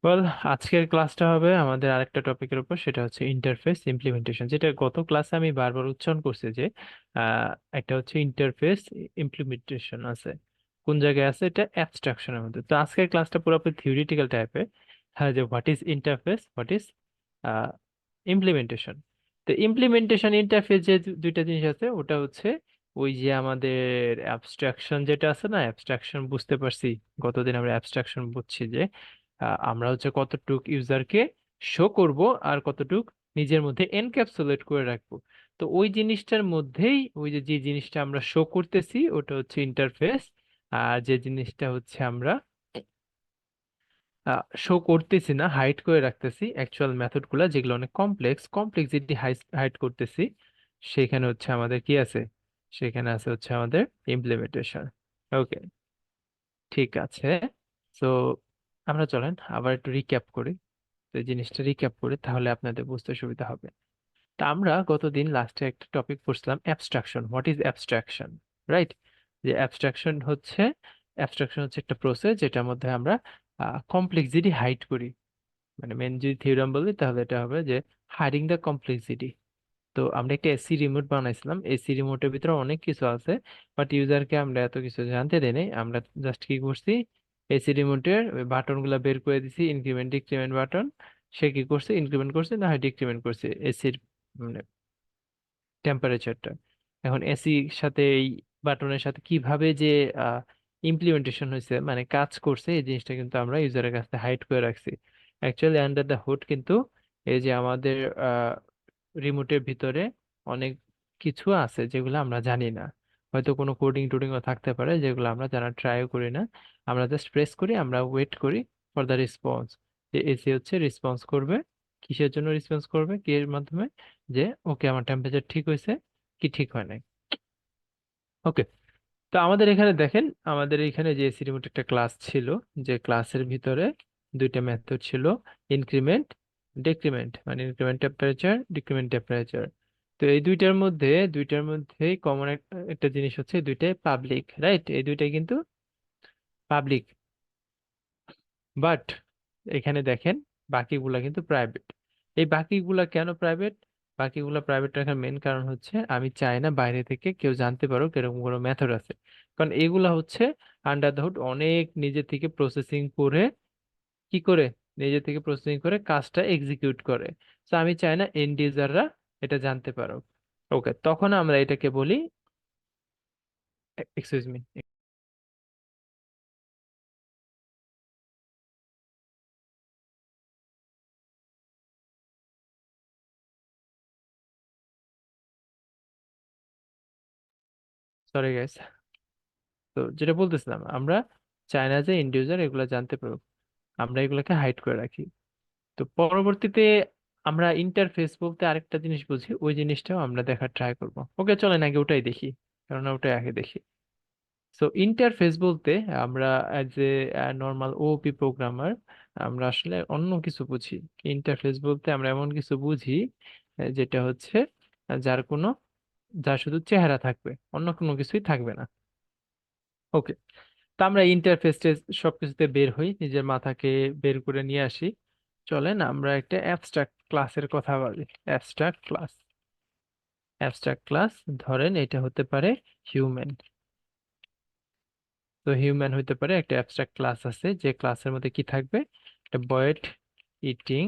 Well, আজকের ক্লাসটা হবে আমাদের আরেকটা টপিকের উপর, সেটা হচ্ছে ইন্টারফেস ইমপ্লিমেন্টেশন, যেটা গত ক্লাসে আমি বারবার উচ্চারণ করছি যে আহ, একটা হচ্ছে ইন্টারফেস ইমপ্লিমেন্টেশন আছে, কোন জায়গায় আছে, এটা অ্যাবস্ট্রাকশনের মধ্যে। তো আজকের ক্লাসটা পুরোপুরি থিওরিটিক্যাল টাইপের। হ্যাঁ, যে what is interface, what is implementation. তো ইমপ্লিমেন্টেশন ইন্টারফেস যে দুইটা জিনিস আছে, ওটা হচ্ছে ওই যে আমাদের অ্যাবস্ট্রাকশন যেটা আছে না, অ্যাবস্ট্রাকশন বুঝতে পারছি। গতদিন আমরা অ্যাবস্ট্রাকশন বুঝছি যে আমরা হচ্ছে কতটুক ইউজারকে শো করব আর কতটুক নিজের মধ্যে এনক্যাপসুলেট করে রাখবো। তো ওই জিনিসটার মধ্যেই ওই যে যে জিনিসটা আমরা শো করতেছি ওটা হচ্ছে ইন্টারফেস, আর যে জিনিসটা হচ্ছে আমরা শো করতেছি না, হাইড করে রাখতেছি, অ্যাকচুয়াল মেথড গুলা যেগুলো অনেক কমপ্লেক্স, কমপ্লেক্সিটি হাইড করতেছি, সেখানে হচ্ছে আমাদের কি আছে, সেখানে আছে হচ্ছে আমাদের ইমপ্লিমেন্টেশন। ওকে, ঠিক আছে। তো আমরা চলেন আবার একটু রিক্যাপ করি। তো এই জিনিসটা রিক্যাপ করি তাহলে আপনাদের বুঝতে সুবিধা হবে। তা আমরা গতদিন লাস্টে একটা টপিক পড়ছিলাম abstraction, what is abstraction, right? যে অ্যাবস্ট্রাকশন হচ্ছে একটা প্রসেস যেটার মধ্যে আমরা কমপ্লেক্সিটি হাইড করি। মানে মেন যদি থিওরাম বলি তাহলে এটা হবে যে হাইডিং দ্য কমপ্লেক্সিটি। তো আমরা একটা এসি রিমোট বানাইছিলাম, এসি রিমোটের ভিতরে অনেক কিছু আছে, বাট ইউজারকে আমরা এত কিছু জানতে দেই নাই। আমরা জাস্ট কি করছি, এসি রিমোটের বাটন গুলা বের করে দিছি, ইনক্রিমেন্ট ডিক্রিমেন্ট বাটন। সে কি করছে, ইনক্রিমেন্ট করছে না হয় ডিক্রিমেন্ট করছে এসির মানে টেম্পারেচারটা। এখন এসি সাথে এই বাটনের সাথে কিভাবে যে ইমপ্লিমেন্টেশন হয়েছে, মানে কাজ করছে, এই জিনিসটা কিন্তু আমরা ইউজারের কাছে হাইড করে রাখছি। অ্যাকচুয়ালি আন্ডার দ্য হুড কিন্তু এই যে আমাদের রিমোটের ভিতরে অনেক কিছু আছে যেগুলো আমরা জানি না। হয়তো কোনো কোডিং টোডিংও থাকতে পারে যেগুলো আমরা জানার ট্রাইও করি না। আমরা জাস্ট প্রেস করি, আমরা ওয়েট করি ফর দ্য রেসপন্স, যে এসি হচ্ছে রেসপন্স করবে। কিসের জন্য রেসপন্স করবে, কি এর মাধ্যমে, যে ওকে আমার টেম্পারেচার ঠিক হয়েছে কি ঠিক হয় নাই। ওকে, তো আমাদের এখানে দেখেন, আমাদের এখানে যে এসি রিমোট একটা ক্লাস ছিল, যে ক্লাসের ভিতরে দুইটা মেথড ছিল, ইনক্রিমেন্ট ডিক্রিমেন্ট, মানে ইনক্রিমেন্ট টেম্পারেচার ডিক্রিমেন্ট টেম্পারেচার। তো এই দুইটার মধ্যে কমন একটা জিনিস হচ্ছে এই দুইটাই পাবলিক, রাইট? এই দুইটাই কিন্তু পাবলিক, বাট এখানে দেখেন বাকিগুলা কিন্তু প্রাইভেট। এই বাকিগুলা কেন প্রাইভেট? বাকিগুলা প্রাইভেট রাখার মেন কারণ হচ্ছে আমি চাই না বাইরে থেকে কেউ জানতে পারুক এরকম কোনো মেথড আছে। কারণ এগুলা হচ্ছে আন্ডার দ্য হুড অনেক নিজে থেকে প্রসেসিং করে, কি করে, নিজে থেকে প্রসেসিং করে কাজটা এক্সিকিউট করে। তো আমি চাই না এন্ড ইউজাররা এটা জানতে পারুক। ওকে, তখন আমরা এটাকে বলি, এক্সকিউজ মি, সরি গাইস। তো যেটা বলতেছিলাম, আমরা চাই না যে এন্ড ইউজার এগুলা জানতে পারুক, আমরা এগুলোকে হাইড করে রাখি। তো পরবর্তীতে আমরা ইন্টারফেস বলতে আরেকটা জিনিস বুঝি, ওই জিনিসটাও আমরা দেখার ট্রাই করব। ওকে, চলেন আগে ওটাই দেখি, কারণ ওটাই আগে দেখি। সো ইন্টারফেস বলতে আমরা as a normal OP programmer আমরা আসলে অন্য কিছু বুঝি। ইন্টারফেস বলতে আমরা এমন কিছু বুঝি যেটা হচ্ছে যার শুধু চেহারা থাকবে, অন্য কোনো কিছুই থাকবে না। ওকে, তা আমরা ইন্টারফেস সবকিছুতে বের হই, নিজের মাথাকে বের করে নিয়ে আসি। চলেন আমরা একটা অ্যাবস্ট্রাক্ট ক্লাসের কথা বলি। অ্যাবস্ট্রাক্ট ক্লাস, অ্যাবস্ট্রাক্ট ক্লাস, ধরেন এটা হতে পারে হিউম্যান। তো হিউম্যান হতে পারে একটা অ্যাবস্ট্রাক্ট ক্লাস আছে, যে ক্লাসের মধ্যে কি থাকবে, একটা বার্ড ইটিং।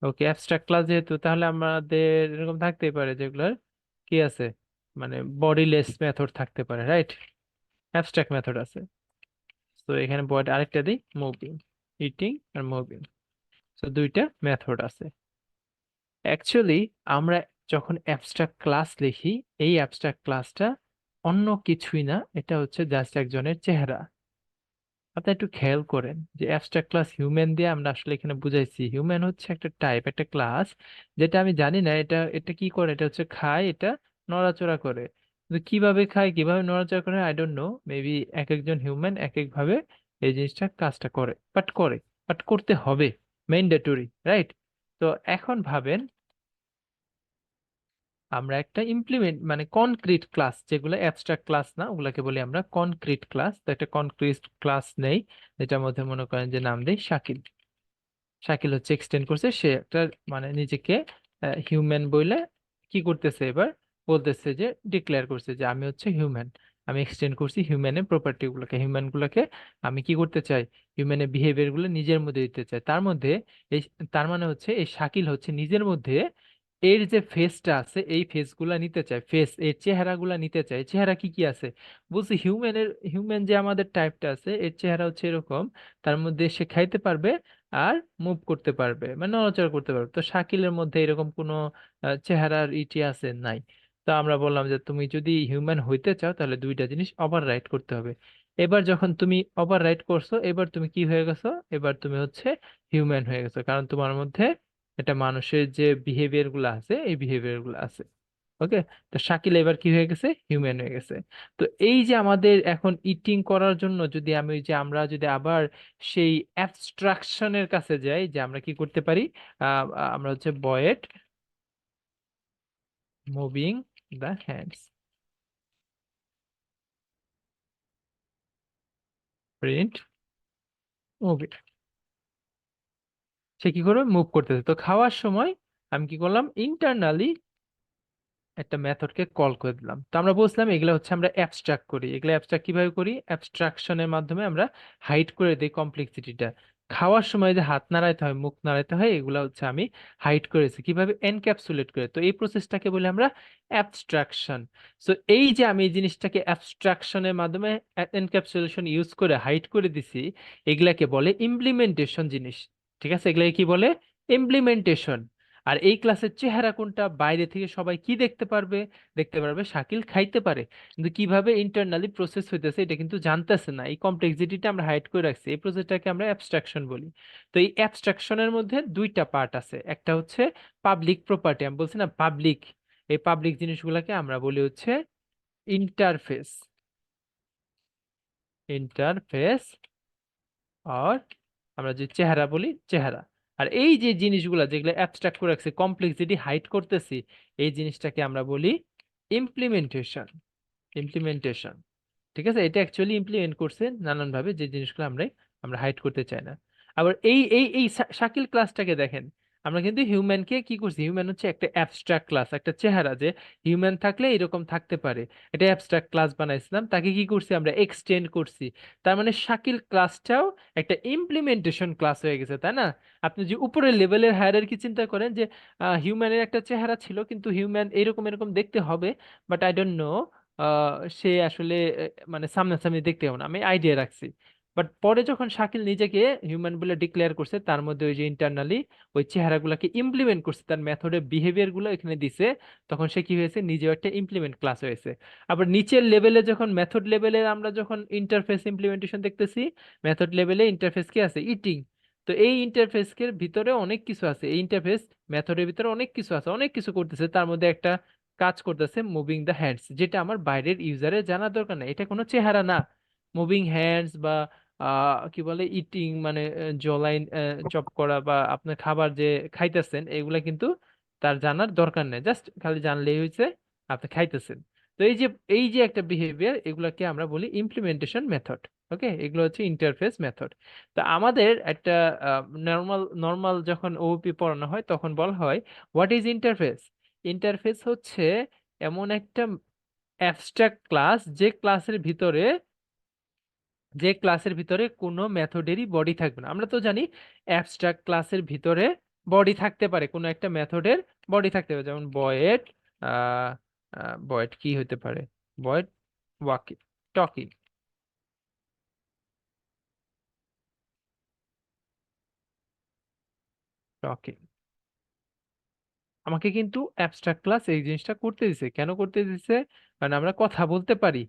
ওকে, অ্যাবস্ট্রাক্ট ক্লাস যেহেতু, তাহলে আমাদের এরকম থাকতেই পারে যেগুলোর কি আছে, মানে বডিলেস মেথড থাকতে পারে, রাইট? অ্যাবস্ট্রাক্ট মেথড আছে। তো এখানে বর্ড আরেকটা দিই, মুভিং, ইটিং আর মুভিং। তো দুইটা মেথড আছে। অ্যাকচুয়ালি আমরা যখন অ্যাবস্ট্রাক্ট ক্লাস লিখি, এই অ্যাবস্ট্রাক্ট ক্লাসটা অন্য কিছুই না, এটা হচ্ছে জাস্ট একজনের চেহারা। আপনি একটু খেয়াল করেন যে অ্যাবস্ট্রাক্ট ক্লাস হিউম্যান দিয়ে আমরা আসলে এখানে বুঝাইছি, হিউম্যান হচ্ছে একটা টাইপ, একটা ক্লাস, যেটা আমি জানি না এটা এটা কি করে, এটা হচ্ছে খায়, এটা নড়াচড়া করে। কিন্তু কিভাবে খায়, কিভাবে নড়াচড়া করে, আই ডোন্ট নো। মেবি এক একজন হিউম্যান এক এক ভাবে এই জিনিসটা কাজটা করে, বাট করতে হবে, ম্যান্ডেটরি, রাইট? তো এখন ভাবেন, আমরা একটা ইমপ্লিমেন্ট মানে কনক্রিট ক্লাস, যেগুলো অ্যাবস্ট্রাক্ট ক্লাস না, ওগুলাকে বলি আমরা কনক্রিট ক্লাস। তো একটা কনক্রিট ক্লাস নেই, যেটার মধ্যে মনে করেন যে নাম দেই শাকিল। শাকিল হচ্ছে এক্সটেন্ড করছে, সে একটা মানে নিজেকে হিউম্যান বইলে কি করতেছে এবার, বলতেছে যে ডিক্লেয়ার করছে যে আমি হচ্ছে হিউম্যান। আমি এক্সটেন্ড করছি হিউম্যানের প্রপার্টি গুলোকে, হিউম্যান গুলোকে আমি কি করতে চাই, হিউম্যানের বিহেভিয়ার গুলো নিজের মধ্যে দিতে চাই। তার মধ্যে এই, তার মানে হচ্ছে এই শাকিল হচ্ছে নিজের মধ্যে এর যে ফেসটা আছে এই ফেস গুলা নিতে চায়, ফেস এর চেহারা গুলা নিতে চায়। চেহারা কি কি আছে বলছি, হিউম্যানের, হিউম্যান যে আমাদের টাইপটা আছে এর চেহারা হচ্ছে এরকম, তার মধ্যে সে খাইতে পারবে আর মুভ করতে পারবে, মানে নড়াচড়া করতে পারবে। তো শাকিলের মধ্যে এরকম কোনো চেহারার ইটি আছে নাই। তো আমরা বললাম যে তুমি যদি হিউম্যান হইতে চাও তাহলে দুইটা জিনিস ওভার রাইট করতে হবে। এবার যখন তুমি ওভার রাইট করছো, এবার তুমি কি হয়ে গেছো, এবার তুমি হচ্ছে হিউম্যান হয়ে গেছো, কারণ তোমার মধ্যে এটা মানুষের যে বিহেভিয়ার গুলো আছে এই বিহেভিয়ার গুলো আছে। ওকে, তো শাকিল এবার কি হয়ে গেছে, হিউম্যান হয়ে গেছে। তো এই যে আমাদের এখন ইটিং করার জন্য যদি আমি ওই যে আমরা যদি আবার সেই অ্যাবস্ট্রাকশনের কাছে যাই, যে আমরা কি করতে পারি, আমরা হচ্ছে void moving the hands print movie, সে কি করবে, মুভ করতেছে। তো খাওয়ার সময় আমি কি করলাম, ইন্টারনালি একটা মেথডকে কল করে দিলাম। তো আমরা বলছিলাম এগুলো হচ্ছে আমরা অ্যাবস্ট্রাক্ট করি। এগুলো অ্যাবস্ট্রাক্ট কিভাবে করি, অ্যাবস্ট্রাকশনের মাধ্যমে আমরা হাইড করে দিই কমপ্লেক্সিটিটা। খাওয়ার সময় যে হাত নাড়াইতে হয়, মুখ নাড়াইতে হয়, এগুলো হচ্ছে আমি হাইড করেছি কিভাবে, এনক্যাপসুলেট করে। তো এই প্রসেসটাকে বলি আমরা অ্যাবস্ট্রাকশন। সো এই যে আমি এই জিনিসটাকে অ্যাবস্ট্রাকশনের মাধ্যমে এনক্যাপসুলেশন ইউজ করে হাইড করে দিছি, এগুলাকে বলে ইমপ্লিমেন্টেশন জিনিস। ঠিক আছে, এগুলাকে কি বলে, ইমপ্লিমেন্টেশন। আর এই ক্লাসের চেহারা কোনটা, বাইরে থেকে সবাই কি দেখতে পারবে, দেখতে পারবে শাকিল খাইতে পারে, কিন্তু কিভাবে ইন্টারনালি প্রসেস হইতেছে এটা কিন্তু জানতেছে না। এই কমপ্লেক্সিটিটা আমরা হাইড করে রাখছি, এই প্রসেসটাকে আমরা অ্যাবস্ট্রাকশন বলি। তো এই অ্যাবস্ট্রাকশনের মধ্যে দুইটা পার্ট আছে, একটা হচ্ছে পাবলিক প্রপার্টি, আমি বলছি না পাবলিক, এই পাবলিক জিনিসগুলোকে আমরা বলি হচ্ছে ইন্টারফেস, ইন্টারফেস। আর আমরা যে চেহারা বলি চেহারা। আর এই যে জিনিসগুলো যেগুলো অ্যাবস্ট্রাক্ট করে রাখছি, কমপ্লেক্সিটি হাইড করতেছি, এই জিনিসটাকে আমরা বলি ইমপ্লিমেন্টেশন, ইমপ্লিমেন্টেশন। ঠিক আছে, এটা অ্যাকচুয়ালি ইমপ্লিমেন্ট করছে নানান ভাবে, যে জিনিসগুলো আমরা আমরা হাইড করতে চাই না। আবার এই শাকিল ক্লাসটাকে দেখেন, আমরা কিন্তু হিউম্যানকে কি করছি, হিউম্যান হচ্ছে একটা অ্যাবস্ট্রাক্ট ক্লাস, একটা চেহারা যে হিউম্যান থাকলে এরকম থাকতে পারে, এটা অ্যাবস্ট্রাক্ট ক্লাস বানাইছিলাম, তাকে কি করছি আমরা এক্সটেন্ড করছি। তার মানে শাকিল ক্লাসটাও একটা ইমপ্লিমেন্টেশন ক্লাস হয়ে গেছে, তাই না? আপনি যে উপরের লেভেলের হায়ারার্কি চিন্তা করেন, যে হিউম্যানের একটা চেহারা ছিল, কিন্তু হিউম্যান এরকম এরকম দেখতে হবে, বাট আই ডোন্ট নো সে আসলে মানে সামনাসামনি দেখতে হবে না, আমি আইডিয়া রাখছি। বাট পরে যখন শাকিল নিজেকে হিউম্যান বলে ডিক্লেয়ার করছে, তার মধ্যে ওই যে ইন্টারনালি ওই চেহারাগুলোকে ইমপ্লিমেন্ট করছে, তার মেথডের বিহেভিয়ার গুলো এখানে দিছে, তখন সে কি হয়েছে, নিজেও একটা ইমপ্লিমেন্ট ক্লাস হয়েছে। আবার নিচের লেভেলে যখন মেথড লেভেলে আমরা যখন ইন্টারফেস ইমপ্লিমেন্টেশন দেখতেছি, মেথড লেভেলে ইন্টারফেস কি আছে, ইটিং। তো এই ইন্টারফেসের ভিতরে অনেক কিছু আছে, এই ইন্টারফেস মেথডের ভিতরে অনেক কিছু আছে, অনেক কিছু করতেছে, তার মধ্যে একটা কাজ করতেছে মুভিং দ্য হ্যান্ডস, যেটা আমার বাইরের ইউজারের জানার দরকার নাই, এটা কোনো চেহারা না। মুভিং হ্যান্ডস বা কি বলে ইটিং মানে জলাইন চপ করা বা আপনার খাবার যে খাইতেছেন, এগুলা কিন্তু তার জানার দরকার নেই, জাস্ট খালি জানলেই হয়েছে আপনি খাইতেছেন। তো এই যে একটা বিহেভিয়ার, এগুলাকে আমরা বলি ইমপ্লিমেন্টেশন মেথড। ওকে, এগুলো হচ্ছে ইন্টারফেস মেথড। তো আমাদের একটা নর্মাল নর্মাল যখন ওওপি পড়ানো হয় তখন বলা হয় হোয়াট ইজ ইন্টারফেস। ইন্টারফেস হচ্ছে এমন একটা অ্যাবস্ট্রাক্ট ক্লাস, যে ক্লাসের ভিতরে কোনো মেথডেরই বডি থাকবে না। আমরা তো জানি অ্যাবস্ট্রাক্ট ক্লাসের ভিতরে বডি থাকতে পারে, কোনো একটা মেথডের বডি থাকতে পারে, যেমন বয়েড, বয়েড কি হতে পারে, বয়েড ওয়াকি, টকিং, টকিং। আমাকে কিন্তু অ্যাবস্ট্রাক্ট ক্লাস এই জিনিসটা করতে দিছে, কেন করতে দিছে, কারণ আমরা কথা বলতে পারি।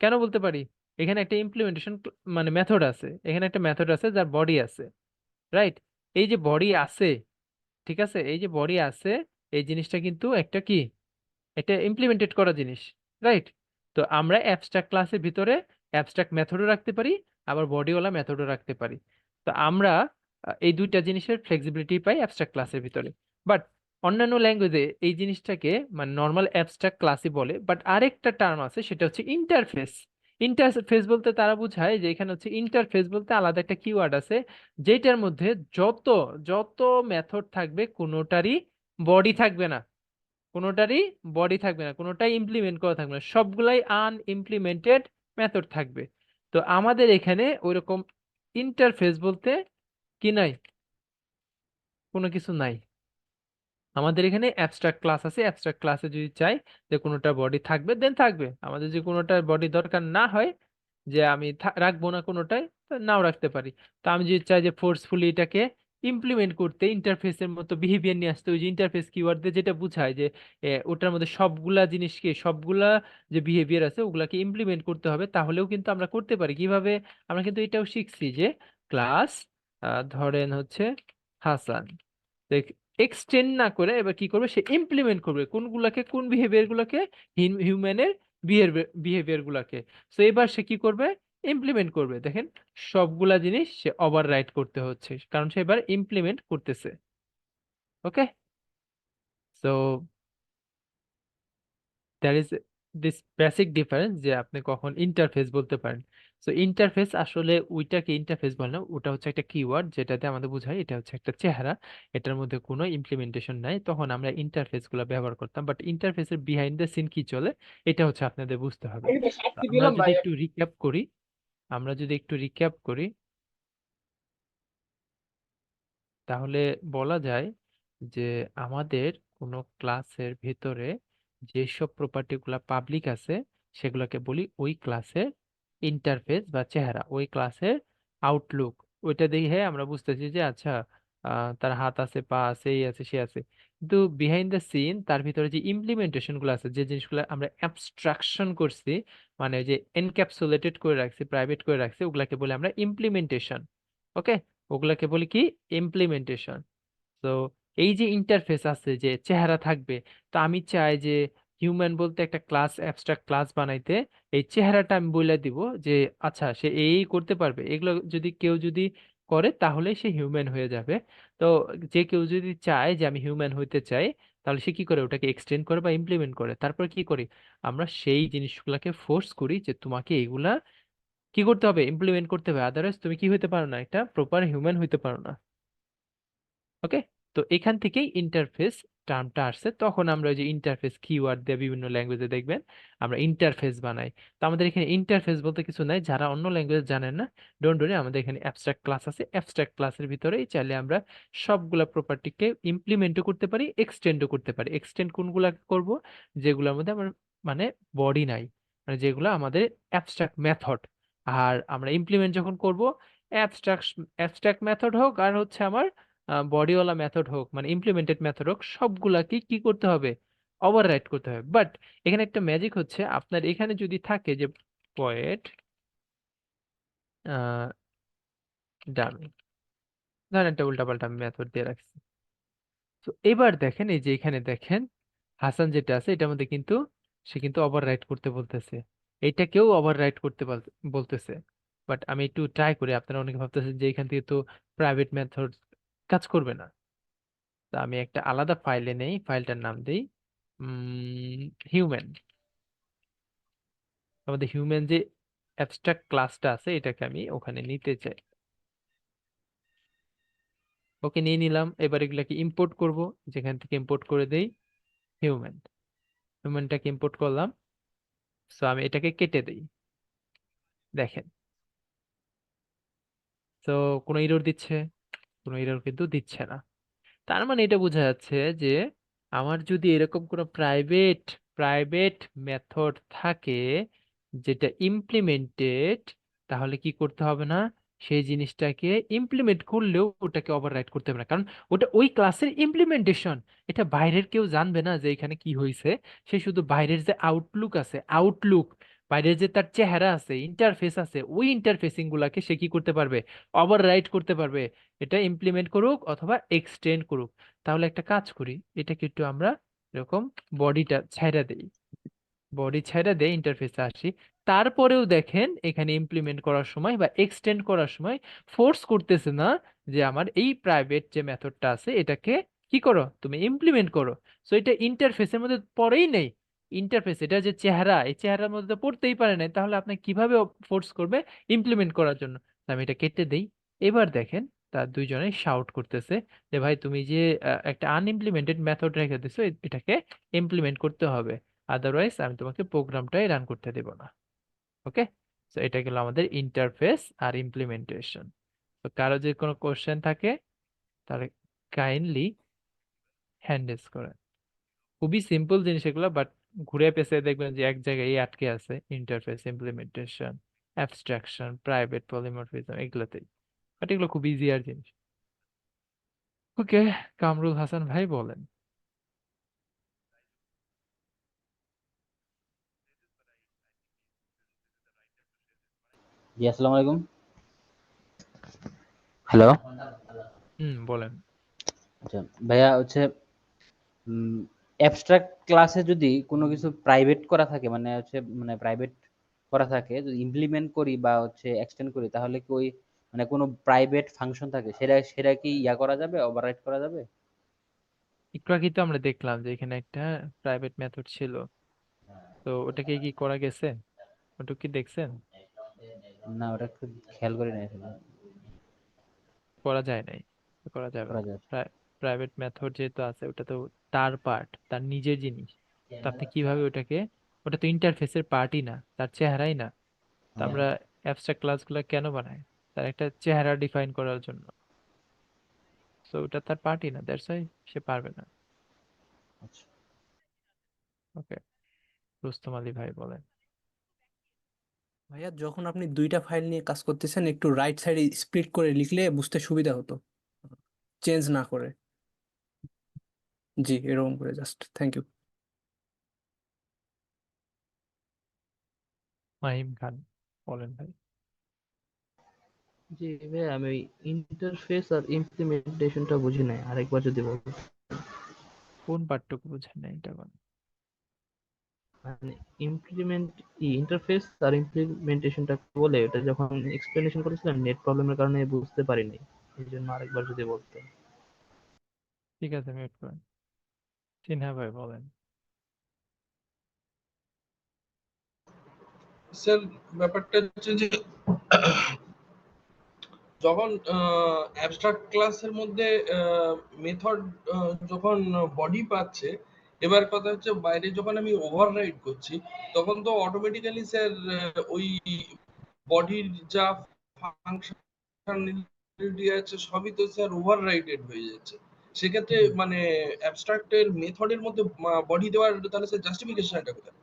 কেন বলতে পারি, এখানে একটা ইমপ্লিমেন্টেশন মানে মেথড আছে, এখানে একটা মেথড আছে যার বডি আছে, রাইট? এই যে বডি আছে, ঠিক আছে, এই যে বডি আছে, এই জিনিসটা কিন্তু একটা কি, এটা ইমপ্লিমেন্টেড করা জিনিস, রাইট? তো আমরা অ্যাবস্ট্রাক্ট ক্লাসের ভিতরে অ্যাবস্ট্রাক্ট মেথডও রাখতে পারি, আবার বডিওয়ালা মেথডও রাখতে পারি। তো আমরা এই দুইটা জিনিসের ফ্লেক্সিবিলিটি পাই অ্যাবস্ট্রাক্ট ক্লাসের ভিতরে। বাট অন্যান্য ল্যাঙ্গুয়েজে এই জিনিসটাকে মানে নর্মাল অ্যাবস্ট্রাক্ট ক্লাসই বলে, বাট আরেকটা টার্ম আছে সেটা হচ্ছে ইন্টারফেস। ইন্টারফেস বলতে তারা বোঝায় যে এখানে হচ্ছে ইন্টারফেস বলতে আলাদা একটা কিওয়ার্ড আছে, যেটার মধ্যে যত যত মেথড থাকবে কোনোটারই বডি থাকবে না, কোনোটারই বডি থাকবে না, কোনোটাই ইমপ্লিমেন্ট করা থাকবে না, সবগুলাই আনইমপ্লিমেন্টেড মেথড থাকবে। তো আমাদের এখানে ওইরকম ইন্টারফেস বলতে কি নাই, কোনো কিছু নাই। আমাদের এখানে অ্যাবস্ট্রাক্ট ক্লাস আছে, অ্যাবস্ট্রাক্ট ক্লাসে যদি চাই যে কোনোটা বডি থাকবে দেন থাকবে, আমাদের যদি কোনোটা বডি দরকার না হয় যে আমি রাখবো না কোনোটাই, তো নাও রাখতে পারি। তো আমি যদি চাই যে ফোর্সফুলি এটাকে ইমপ্লিমেন্ট করতে, ইন্টারফেসের মতো বিহেভিয়ার নিয়ে আসতে, ওই যে ইন্টারফেস কিওয়ার্ড দিয়ে যেটা বোঝায় যে ওটার মধ্যে সবগুলা জিনিসকে, সবগুলা যে বিহেভিয়ার আছে ওগুলাকে ইমপ্লিমেন্ট করতে হবে, তাহলেও কিন্তু আমরা করতে পারি। কিভাবে? আমরা কিন্তু এটাও শিখছি যে ক্লাস ধরেন হচ্ছে হাসান, এক্সটেন্ড না করে এবার কি করবে, সে ইমপ্লিমেন্ট করবে কোনগুলাকে, কোন বিহেভিয়ার গুলাকে, হিউম্যানের বিহেভিয়ার গুলাকে। তো এবার সে কি করবে, ইমপ্লিমেন্ট করবে। দেখেন সবগুলা জিনিস সে ওভাররাইট করতে হচ্ছে, কারণ সে এবার ইমপ্লিমেন্ট করতেছে। Okay, so there is this basic difference যে আপনি কখন ইন্টারফেস বলতে পারেন। সো ইন্টারফেস আসলে ওইটাকে ইন্টারফেস বলে না, ওটা হচ্ছে একটা কিওয়ার্ড যেটাতে আমাদের বোঝায় এটা হচ্ছে একটা চেহারা, এটার মধ্যে কোনো ইমপ্লিমেন্টেশন নাই, তখন আমরা ইন্টারফেস গুলো ব্যবহার করতাম। বাট ইন্টারফেসের বিহাইন্ড দ্য সিন কি চলে এটা হচ্ছে আপনাদের বুঝতে হবে। আমি তো তো শাস্তি আমরা দিলাম যদি ভাই। একটু রিক্যাপ করি, আমরা যদি একটু রিক্যাপ করি তাহলে বলা যায় যে আমাদের কোনো ক্লাসের ভেতরে যেসব প্রপার্টিগুলো পাবলিক আছে সেগুলোকে বলি ওই ক্লাসের ইন্টারফেস বা চেহারা, ওই ক্লাসের আউটলুক। ওইটা দেখে আমরা বুঝতেছি যে আচ্ছা তার হাত আছে, পা আছে, এই আছে, সে আছে। কিন্তু বিহাইন্ড দ্য সিন তার ভিতরে যে ইমপ্লিমেন্টেশন গুলো আছে, যে জিনিসগুলো আমরা অ্যাবস্ট্রাকশন করছি, মানে যে এনক্যাপসুলেটেড করে রাখছি, প্রাইভেট করে রাখছি, ওগুলাকে বলে আমরা ইমপ্লিমেন্টেশন। ওকে, ওগুলাকে বলি কি, ইমপ্লিমেন্টেশন। তো এই যে ইন্টারফেস আছে যে চেহারা থাকবে, তো আমি চাই যে হিউম্যান বলতে একটা ক্লাস, অ্যাবস্ট্রাক্ট ক্লাস বানাইতে, এই চেহারাটা আমি বলে দিব যে আচ্ছা সে এই করতে পারবে, এগুলো যদি কেউ যদি করে তাহলে সে হিউম্যান হয়ে যাবে। তো যে কেউ যদি চায় যে আমি হিউম্যান হইতে চাই, তাহলে সে কি করে, ওটাকে এক্সটেন্ড করে বা ইমপ্লিমেন্ট করে। তারপর কি করি, আমরা সেই জিনিসগুলোকে ফোর্স করি যে তোমাকে এগুলা কি করতে হবে, ইমপ্লিমেন্ট করতে হবে, আদারওয়াইজ তুমি কি হইতে পারো না, একটা প্রপার হিউম্যান হইতে পারো না। ওকে, তো এখান থেকেই ইন্টারফেস টার্মটা আসছে। তখন আমরা ওই যে ইন্টারফেস কিওয়ার্ড দিয়ে বিভিন্ন ল্যাঙ্গুয়েজে দেখবেন আমরা ইন্টারফেস বানাই। তো আমাদের এখানে ইন্টারফেস বলতে কিছু নাই, যারা অন্য ল্যাঙ্গুয়েজ জানেন না ডোন্ট ওয়ারি, আমাদের এখানে অ্যাবস্ট্রাক্ট ক্লাস আছে, অ্যাবস্ট্রাক্ট ক্লাসের ভিতরেই চাইলে আমরা সবগুলা প্রপার্টিকে ইমপ্লিমেন্টও করতে পারি, এক্সটেন্ডও করতে পারি। এক্সটেন্ড কোনগুলা করব, যেগুলোর মধ্যে আমার মানে বডি নাই, মানে যেগুলো আমাদের অ্যাবস্ট্রাক্ট মেথড। আর আমরা ইমপ্লিমেন্ট যখন করব, অ্যাবস্ট্রাক্ট অ্যাবস্ট্রাক্ট মেথড হোক আর হচ্ছে আমার বডিওয়ালা মেথড হোক, মানে ইমপ্লিমেন্টেড মেথড হোক, সবগুলাকে কি করতে হবে, ওভাররাইট করতে হবে। বাট এখানে একটা ম্যাজিক হচ্ছে, আপনার এখানে যদি থাকে যে পয়েন্ট ডামি, ধরেন একটা উল্টাপাল্টা মেথড দিয়ে রাখছি। তো এবার দেখেন এই যে এখানে দেখেন হাসান যেটা আছে এটার মধ্যে কিন্তু সে কিন্তু ওভাররাইট করতে বলতেছে, এইটাকেও ওভাররাইট করতে বলতেছে। বাট আমি একটু ট্রাই করি, আপনারা অনেকে ভাবতেছেন যে এখান থেকে তো প্রাইভেট মেথড কাজ করবে না। তা আমি একটা আলাদা ফাইলে নেই, ফাইলটার নাম দেই হিউম্যান। আমাদের হিউম্যান যে অ্যাবস্ট্রাক্ট ক্লাসটা আছে এটাকে আমি ওখানে নিতে চাই। ওকে, নিয়ে নিলাম। এবার এগুলাকে ইম্পোর্ট করব, যেখান থেকে ইম্পোর্ট করে দেই হিউম্যান। হিউম্যানটাকে ইম্পোর্ট করলাম। সো আমি এটাকে কেটে দেই, দেখেন। তো কোনো এরর দিচ্ছে? কোনো এরর কিন্তু দিচ্ছে না। তার মানে এটা বোঝা যাচ্ছে যে আমার যদি এরকম কোনো প্রাইভেট প্রাইভেট মেথড থাকে যেটা ইমপ্লিমেন্টেড, তাহলে কি করতে হবে না, সেই জিনিসটাকে ইমপ্লিমেন্ট করলেও ওটাকে ওভাররাইট করতে হবে না, কারণ ওটা ওই ক্লাসের ইমপ্লিমেন্টেশন। এটা বাইরের কেউ জানবে না যে এখানে কি হয়েছে, সে শুধু বাইরের যে আউটলুক আছে, আউটলুক, বাইরের যে তার চেহারা আছে, ইন্টারফেস আছে, ওই ইন্টারফেসিং গুলাকে সে কি করতে পারবে, ওভাররাইট করতে পারবে। এটা ইমপ্লিমেন্ট করুক অথবা এক্সটেন্ড করুক। তাহলে একটা কাজ করি, এটাকে একটু আমরা এরকম বডিটা ছাইড়া দেই, বডি ছাইড়া দেই, ইন্টারফেসে আসি। তারপরেও দেখেন এখানে ইমপ্লিমেন্ট করার সময় বা এক্সটেন্ড করার সময় ফোর্স করতেছে না যে আমার এই প্রাইভেট যে মেথডটা আছে এটাকে কি করো, তুমি ইমপ্লিমেন্ট করো। সো এটা ইন্টারফেসের মধ্যে পড়েই নেই। ইন্টারফেস এটা যে চেহারা, এই চেহারার মধ্যে তো পড়তেই পারে নাই, তাহলে আপনি কিভাবে ফোর্স করবে ইমপ্লিমেন্ট করার জন্য? তো আমি এটা কেটে দেই। এবার দেখেন তার দুইজনে শাউট করতেছে যে ভাই তুমি যে একটা আনইমপ্লিমেন্টেড মেথড রেখে দিছো, এটাকে ইমপ্লিমেন্ট করতে হবে, আদারওয়াইজ আমি তোমাকে প্রোগ্রামটাই রান করতে দেব না। ওকে, তো এটা গেল আমাদের ইন্টারফেস আর ইমপ্লিমেন্টেশন। তো কারো যদি কোনো কোশ্চেন থাকে তাহলে কাইন্ডলি হ্যান্ড রেজ করে। খুবই সিম্পল জিনিস এগুলো, বাট ঘুরে পেঁচে দেখবেন যে এক জায়গায় আটকে আছে, interface, implementation, abstraction, private polymorphism, এগুলোতেই। বাট এগুলো খুব ইজি আর জিনিস। ওকে, কামরুল হাসান ভাই বলেন। জি, আসসালামু আলাইকুম। হ্যালো। হুম, বলেন। আচ্ছা ভাইয়া, হচ্ছে অ্যাবস্ট্রাক্ট ক্লাসে যদি কোনো কিছু প্রাইভেট করা থাকে, মানে হচ্ছে মানে প্রাইভেট করা থাকে, যদি ইমপ্লিমেন্ট করি বা হচ্ছে এক্সটেন্ড করি, তাহলে কি ওই মানে কোনো প্রাইভেট ফাংশন থাকে, সেটা সেটা কি ইয়া করা যাবে, ওভাররাইড করা যাবে? একটু আগে তো আমরা দেখলাম যে এখানে একটা প্রাইভেট মেথড ছিল, তো ওটাকে কি করা গেছে? ওটা কি দেখছেন? না, ওটা একটু খেয়াল করি না আসলে। করা যায় নাই, করা যাবে করা না। যাবে। প্রাইভেট মেথড যেহেতু আছে, ওটা তো তার পার্ট, তার নিজের জিনিস। তো আপনি কিভাবে ওটাকে, ওটা তো ইন্টারফেসের পার্টই না, তার চেহারাই না। তো হ্যাঁ। আমরা অ্যাবস্ট্রাক্ট ক্লাসগুলো কেন বানাই? তার একটা চেহারা ডিফাইন করার জন্য। সো ওটা তার পার্টই না, দ্যাটস ওয়াই সে পারবে না। আচ্ছা। ওকে, রুস্তম আলী ভাই বলেন। ভাইয়া, যখন আপনি দুইটা ফাইল নিয়ে কাজ করতেছেন, একটু রাইট সাইডে স্প্লিট করে লিখলে বুঝতে সুবিধা হতো, চেঞ্জ না করে। জি, এরকম করে জাস্ট। Thank you. মাহিম খান বলেন ভাই। জি ভাই, আমি ওই ইন্টারফেস আর ইমপ্লিমেন্টেশনটা বুঝি নাই, আরেকবার যদি বলতেন। কোন পার্টটুকু বুঝেন না এটা বলেন। মানে ইমপ্লিমেন্ট ইন্টারফেস আর ইমপ্লিমেন্টেশনটা বলে, এটা যখন এক্সপ্লেনেশন করেছিলাম নেট প্রবলেমের কারণে বুঝতে পারিনি, এই জন্য আরেকবার যদি বলতেন। ঠিক আছে, মিউট করেন। সিনহা ভাই বলেন। স্যার, ব্যাপারটা হচ্ছে যে যখন অ্যাবস্ট্রাক্ট ক্লাসের মধ্যে মেথড যখন বডি পাচ্ছে, এবার কথা হচ্ছে বাইরে যখন আমি ওভাররাইড করছি, তখন তো অটোমেটিক্যালি স্যার ওই বডির যা ফাংশনালিটি আছে সবই তো স্যার ওভাররাইডেড হয়ে যাচ্ছে। সেক্ষেত্রে মানে অ্যাবস্ট্রাক্টের মেথডের মধ্যে বডি দেওয়ার তাহলে স্যার জাস্টিফিকেশনটা কোথায়?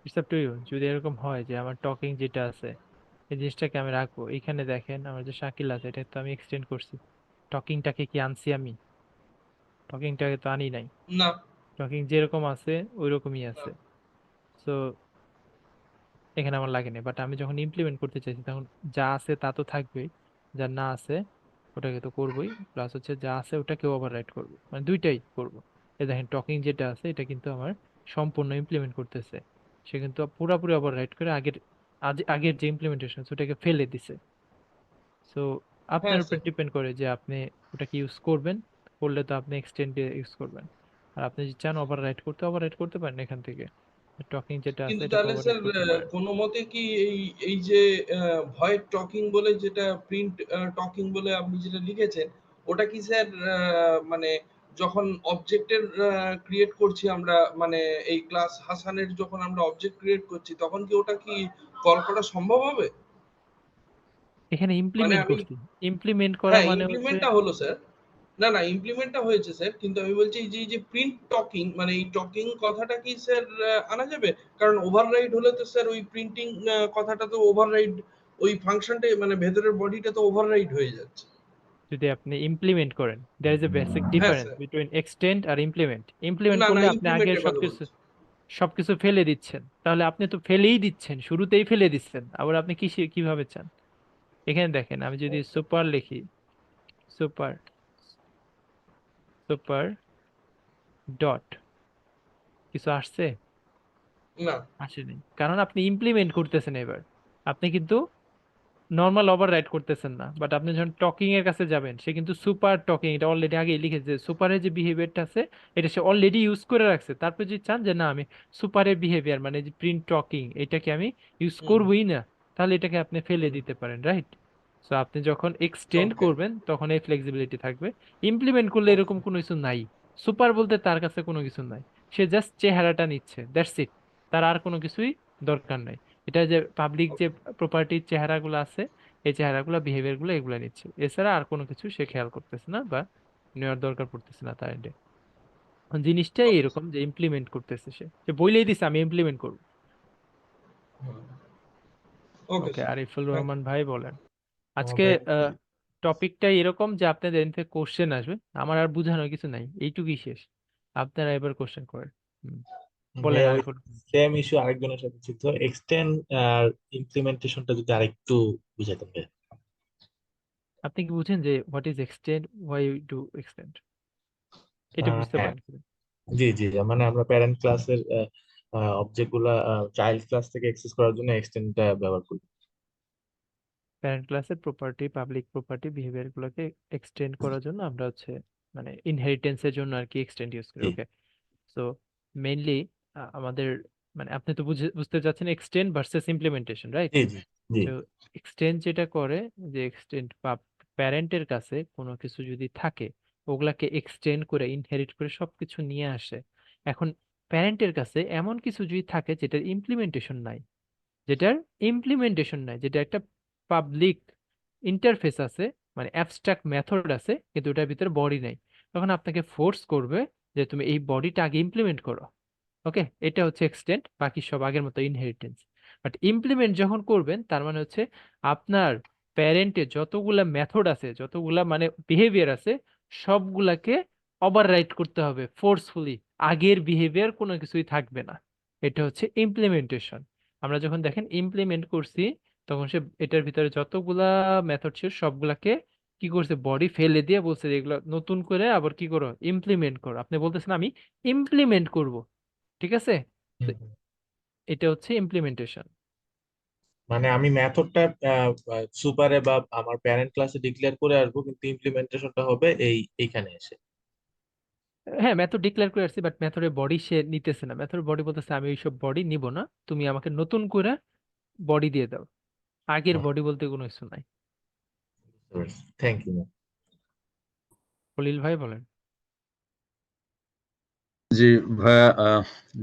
It's up to you. যদি এরকম হয় যে আমার টকিং যেটা আছে, এই জিনিসটাকে আমি রাখবো, এখানে দেখেন আমার যে শাকিল আছে, এটা তো আমি এক্সটেন্ড করছি। টকিংটাকে কি আনছি আমি? টকিংটাকে তো আনি নাই। না। টকিং যেরকম আছে ওই রকমই না। আছে। সো এখানে আমার লাগেনি, বাট আমি যখন ইমপ্লিমেন্ট করতে চাইছি তখন যা আছে তা তো থাকবেই, যা না আছে ওটাকে তো করবোই, প্লাস হচ্ছে যা আছে ওটাকে ওভাররাইট করবো, মানে দুইটাই করবো। এই দেখেন টকিং যেটা আছে এটা কিন্তু আমার সম্পূর্ণ ইমপ্লিমেন্ট করতেছে, সে কিন্তু পুরোপুরি ওভাররাইট করে আগের, আগের যে ইমপ্লিমেন্টেশন ওটাকে ফেলে দিছে। সো আপনার হ্যাঁ উপর স্যার। ডিপেন্ড করে যে আপনি ওটাকে ইউজ করবেন, করলে তো আপনি এক্সটেন্ড ইউজ করবেন। আর আপনি যদি চান ওভাররাইট করতে, ওভাররাইট করতে পারেন এখান থেকে। টকিং যেটা আছে কিন্তু এটাকে তাহলে ওভাররাইট স্যার করতে পারেন। কোনো মতে কি এই এই যে ভয়েড টকিং বলে যেটা প্রিন্ট টকিং বলে আপনি যেটা লিখেছেন, ওটা কি স্যার মানে যখন অবজেক্টের ক্রিয়েট করছি আমরা, মানে এই ক্লাস হাসানের যখন আমরা অবজেক্ট ক্রিয়েট করছি, তখন কি ওটা কি কল করা সম্ভব হবে? এখানে মানে ইমপ্লিমেন্ট আমি, করছি। ইমপ্লিমেন্ট করা হ্যাঁ মানে হচ্ছে, ইমপ্লিমেন্টটা হলো স্যার। না না, ইমপ্লিমেন্টটা হয়েছে স্যার, কিন্তু আমি বলছি যে এই যে প্রিন্ট টকিং, মানে এই টকিং কথাটা কি স্যার আনা যাবে? কারণ ওভাররাইড হলে তো স্যার ওই প্রিন্টিং কথাটা তো ওভাররাইড, ওই ফাংশনটাই মানে ভেতরের বডিটা তো ওভাররাইড হয়ে যাচ্ছে। যদি আপনি ইমপ্লিমেন্ট করেন, দেয়ার ইজ এ বেসিক হ্যাঁ ডিফারেন্স স্যার। বিটুইন এক্সটেন্ড আর ইমপ্লিমেন্ট। ইমপ্লিমেন্ট না না, করলে আপনি আগের ইমপ্লিমেন্টের কথা সবকিছু, বলছি। সবকিছু ফেলে দিচ্ছেন, তাহলে আপনি তো ফেলেই দিচ্ছেন, শুরুতেই ফেলে দিচ্ছেন, আবার আপনি কি কিভাবে চান? এখানে দেখেন আমি যদি সুপার লিখি, সুপার, সুপার ডট, কিছু আসছে? না। আসেনি, কারণ আপনি ইমপ্লিমেন্ট করতেছেন। এবার আপনি কিন্তু নর্মাল ওভাররাইড করতেছেন না, বাট আপনি যখন টকিং এর কাছে যাবেন সে কিন্তু সুপার টকিং, এটা অলরেডি আগেই লিখেছে, সুপারের যে বিহেভিয়ারটা আছে এটা সে অলরেডি ইউজ করে রাখছে। তারপর যদি চান যে না আমি সুপারের বিহেভিয়ার মানে যে প্রিন্ট টকিং এটাকে আমি ইউজ হুম করবোই না, তাহলে এটাকে আপনি ফেলে হুম দিতে পারেন, রাইট? সো আপনি যখন এক্সটেন্ড ওকে করবেন তখন এই ফ্লেক্সিবিলিটি থাকবে। ইমপ্লিমেন্ট করলে ওকে এরকম কোনো কিছু নাই, সুপার বলতে তার কাছে কোনো কিছু নাই, সে জাস্ট চেহারাটা নিচ্ছে, দ্যাটস ইট, তার আর কোনো কিছুই দরকার নাই। এটা যে পাবলিক যে প্রপার্টির চেহারাগুলো আছে এই চেহারাগুলো বিহেভিয়ার গুলো এগুলো নিচ্ছে, এছাড়া আর কোনো কিছু সে খেয়াল করতেছে না বা নেওয়ার দরকার পড়তেছে না তার এন্ডে। জিনিসটাই ওকে এরকম যে ইমপ্লিমেন্ট করতেছে, সে সে বলেই দিছে আমি ইমপ্লিমেন্ট করবো। ওকে ওকে, স্যার আরিফুল থ্যাংক রহমান ভাই বলেন। আজকে আমাদের টপিকটা এরকম যে আপনাদের এখান থেকে কোশ্চেন আসবে, আমার আর বোঝানোর কিছু নাই, এইটুকুই শেষ, আপনারা এবার কোশ্চেন করেন। হুম, বলেন ভাইয়া ওই আরিফুল। সেম ইস্যু আরেকজনের সাথে ছিল, এক্সটেন্ড আর ইমপ্লিমেন্টেশনটা যদি আরেকটু বুঝাতেন ভাইয়া। আপনি কি বুঝেন যে what is extend, why do extend, এটা বুঝতে হ্যাঁ, পারেন কি? জি জি, মানে আমরা প্যারেন্ট ক্লাসের অবজেক্ট গুলা চাইল্ড ক্লাস থেকে অ্যাক্সেস করার জন্য এক্সটেন্ডটা ব্যবহার করি। প্যারেন্ট ক্লাসের প্রপার্টি, পাবলিক প্রপার্টি, বিহেভিয়ার গুলোকে এক্সটেন্ড করার জন্য আমরা হচ্ছে মানে ইনহেরিটেন্সের জন্য আর কি এক্সটেন্ড ইউজ করি। জি ওকে, সো মেইনলি আমাদের মানে আপনি তো বুঝতে চাচ্ছেন এক্সটেন্ড ভার্সেস ইমপ্লিমেন্টেশন, রাইট? জি জি জি তো এক্সটেন্ড যেটা করে যে এক্সটেন্ড বা প্যারেন্টের কাছে কোনো কিছু যদি থাকে ওগুলাকে এক্সটেন্ড করে ইনহেরিট করে সবকিছু নিয়ে আসে। এখন প্যারেন্টের কাছে এমন কিছু যদি থাকে যেটার ইমপ্লিমেন্টেশন নাই, যেটা একটা পাবলিক ইন্টারফেস আছে, মানে অ্যাবস্ট্রাক্ট মেথড আছে কিন্তু ওটার ভিতরে বডি নাই, তখন আপনাকে ফোর্স করবে যে তুমি এই বডিটা আগে ইমপ্লিমেন্ট করো। ওকে, এটা হচ্ছে এক্সটেন্ড, বাকি সব আগের মতো ইনহেরিটেন্স। বাট ইমপ্লিমেন্ট যখন করবেন তার মানে হচ্ছে আপনার প্যারেন্টে যতগুলা মেথড আছে, যতগুলা মানে বিহেভিয়ার আছে সবগুলাকে ওভাররাইট করতে হবে ফোর্সফুলি, আগের বিহেভিয়ার কোনো কিছুই থাকবে না। এটা হচ্ছে ইমপ্লিমেন্টেশন। আমরা যখন দেখেন ইমপ্লিমেন্ট করছি তখন সে এটার ভিতরে যতগুলা মেথড ছিল সবগুলাকে কি করছে, বডি ফেলে দিয়ে বলছে যে এগুলো নতুন করে আবার কি করো, ইমপ্লিমেন্ট করো। আপনি বলতেছেন আমি ইমপ্লিমেন্ট করব, ঠিক আছে? তো হুম, হুম। এটা হচ্ছে ইমপ্লিমেন্টেশন। মানে আমি মেথডটা সুপারে বা আমার প্যারেন্ট ক্লাসে ডিক্লেয়ার করে আসবো, কিন্তু ইমপ্লিমেন্টেশনটা হবে এইখানে এসে। হ্যাঁ, মেথড ডিক্লেয়ার করে আসছি বাট মেথডের বডি সে নিতেছে না, মেথডের বডি বলতেছে আমি এইসব বডি নিব না, তুমি আমাকে নতুন করে বডি দিয়ে দাও, আগের বডি বলতে কোনো কিছু নাই। Thank you. খলিল ভাই বলেন। জি ভাইয়া,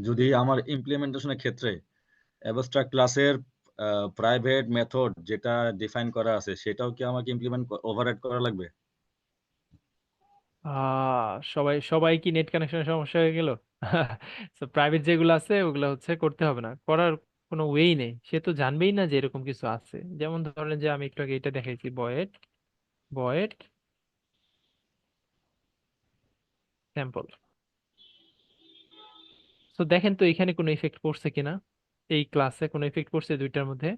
যদি আমার ইমপ্লিমেন্টেশনের ক্ষেত্রে অ্যাবস্ট্রাক্ট ক্লাসের প্রাইভেট মেথড যেটা ডিফাইন করা আছে সেটাও কি আমাকে ইমপ্লিমেন্ট ওভাররাইড করা লাগবে? সবাই সবাই কি নেট কানেকশনের সমস্যা হয়ে গেল? তো প্রাইভেট যেগুলো আছে ওগুলো হচ্ছে করতে হবে না, করার কোনো ওয়েই নেই, সে তো জানবেই না যে এরকম কিছু আছে। যেমন ধরেন যে আমি একটু আগে এটা দেখাইছি, বয়েড বয়েড স্যাম্পল। তো দেখেন তো এখানে কোনো ইফেক্ট পড়ছে কিনা, এই ক্লাসে কোনো ইফেক্ট পড়ছে দুইটার মধ্যে?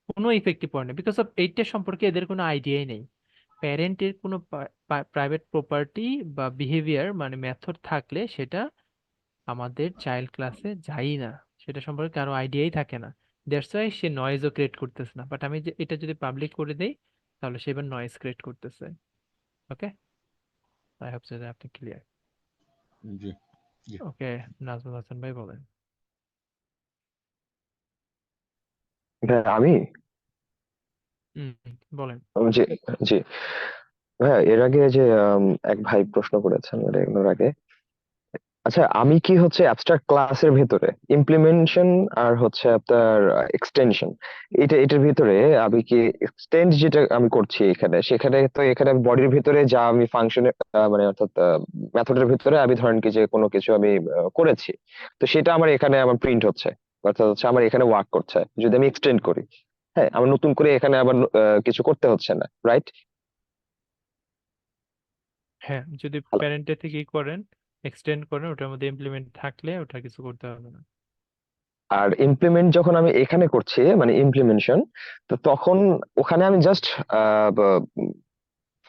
কোনো ইফেক্টই পড়ে না, বিকজ অফ এইটা সম্পর্কে এদের কোনো আইডিয়াই নেই। প্যারেন্টের কোনো প্রাইভেট প্রপার্টি বা বিহেভিয়ার মানে মেথড থাকলে সেটা আমাদের চাইল্ড ক্লাসে যাই না, সেটা সম্পর্কে কারো আইডিয়াই থাকে না। দ্যাটস ওয়াই সে নয়েজও ক্রিয়েট করতেছে না, বাট আমি যে এটা যদি পাবলিক করে দেই তাহলে সে এবার নয়েজ ক্রিয়েট করতেছে। ওকে, আই হোপ যে আপনি ক্লিয়ার। জি জি। ওকে, নাজমুল হাসান ভাই বলেন। আমি হুম, বলেন। জি জি ভাইয়া, এর আগে যে এক ভাই প্রশ্ন করেছেন মানে এগুলোর আগে, আচ্ছা আমি কি হচ্ছে অ্যাবস্ট্রাক্ট ক্লাসের ভেতরে ইমপ্লিমেন্টেশন আর হচ্ছে আপনার এক্সটেনশন, এটার ভিতরে আমি কি এক্সটেন্ড যেটা আমি করছি এখানে, সেখানে তো এখানে বডির ভিতরে যা আমি ফাংশনে মানে অর্থাৎ মেথডের ভিতরে আমি ধরেন কি যে কোনো কিছু আমি করেছি, তো সেটা আমার এখানে আমার প্রিন্ট হচ্ছে, অর্থাৎ হচ্ছে আমার এখানে ওয়ার্ক করছে। যদি আমি এক্সটেন্ড করি, হ্যাঁ, আমার নতুন করে এখানে আবার কিছু করতে হচ্ছে না, রাইট? হ্যাঁ, যদি প্যারেন্টের থেকে করেন, এক্সটেন্ড করেন, ওটার মধ্যে ইমপ্লিমেন্ট থাকলে ওটা কিছু করতে হবে না। আর ইমপ্লিমেন্ট যখন আমি এখানে করছি মানে ইমপ্লিমেন্টেশন, তো তখন ওখানে আমি জাস্ট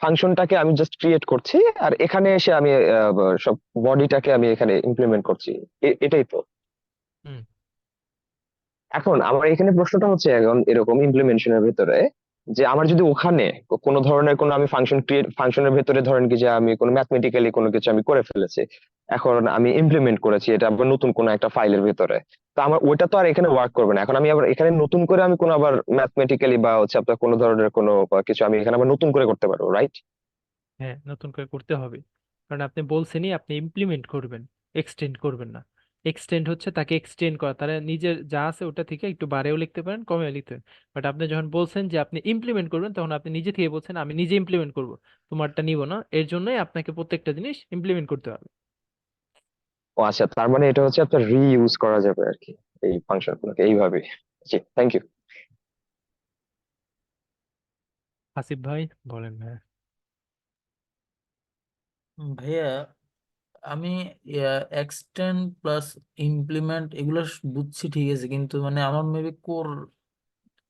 ফাংশনটাকে আমি জাস্ট ক্রিয়েট করছি, আর এখানে এসে আমি সব বডিটাকে আমি এখানে ইমপ্লিমেন্ট করছি, এটাই তো। হুম। এখন আমার এখানে প্রশ্নটা হচ্ছে এখন এরকম ইমপ্লিমেন্টেশনের ভিতরে যে আমার যদি ওখানে কোনো ধরনের কোনো আমি ফাংশনের ভেতরে ধরেন কি যে আমি কোনো ম্যাথমেটিক্যালি কোনো কিছু আমি করে ফেলেছি, এখন আমি ইমপ্লিমেন্ট করেছি এটা আবার নতুন কোনো একটা ফাইলের ভেতরে, তো আমার ওইটা তো আর এখানে ওয়ার্ক করবে না। এখন আমি আবার এখানে নতুন করে আমি কোনো আবার ম্যাথমেটিক্যালি বা হচ্ছে আপনার কোনো ধরনের কোনো বা কিছু আমি এখানে আবার নতুন করে করতে পারবো, রাইট? হ্যাঁ, নতুন করে করতে হবে, কারণ আপনি বলছেনই আপনি ইমপ্লিমেন্ট করবেন, এক্সটেন্ড করবেন না। এক্সটেন্ড হচ্ছে তাকে এক্সটেন্ড করা, তারা নিজের যা আছে ওটা থেকে একটু বাড়েও লিখতে পারেন, কমেও লিখতে পারেন। বাট আপনি যখন বলছেন যে আপনি ইমপ্লিমেন্ট করবেন, তখন আপনি নিজে থেকে বলছেন আমি নিজে ইমপ্লিমেন্ট করব, তোমারটা নিব না। এর জন্যই আপনাকে প্রত্যেকটা জিনিস ইমপ্লিমেন্ট করতে হবে। ও আচ্ছা, তার মানে এটা হচ্ছে আপনার রিইউজ করা যাবে আর কি এই ফাংশন গুলোকে এইভাবে। জি, থ্যাংক ইউ। আসিফ ভাই বলেন ভাই। ভাইয়া আমি এক্সটেন্ড প্লাস ইমপ্লিমেন্ট এগুলো বুঝছি ঠিক আছে, কিন্তু মানে আমার মেবি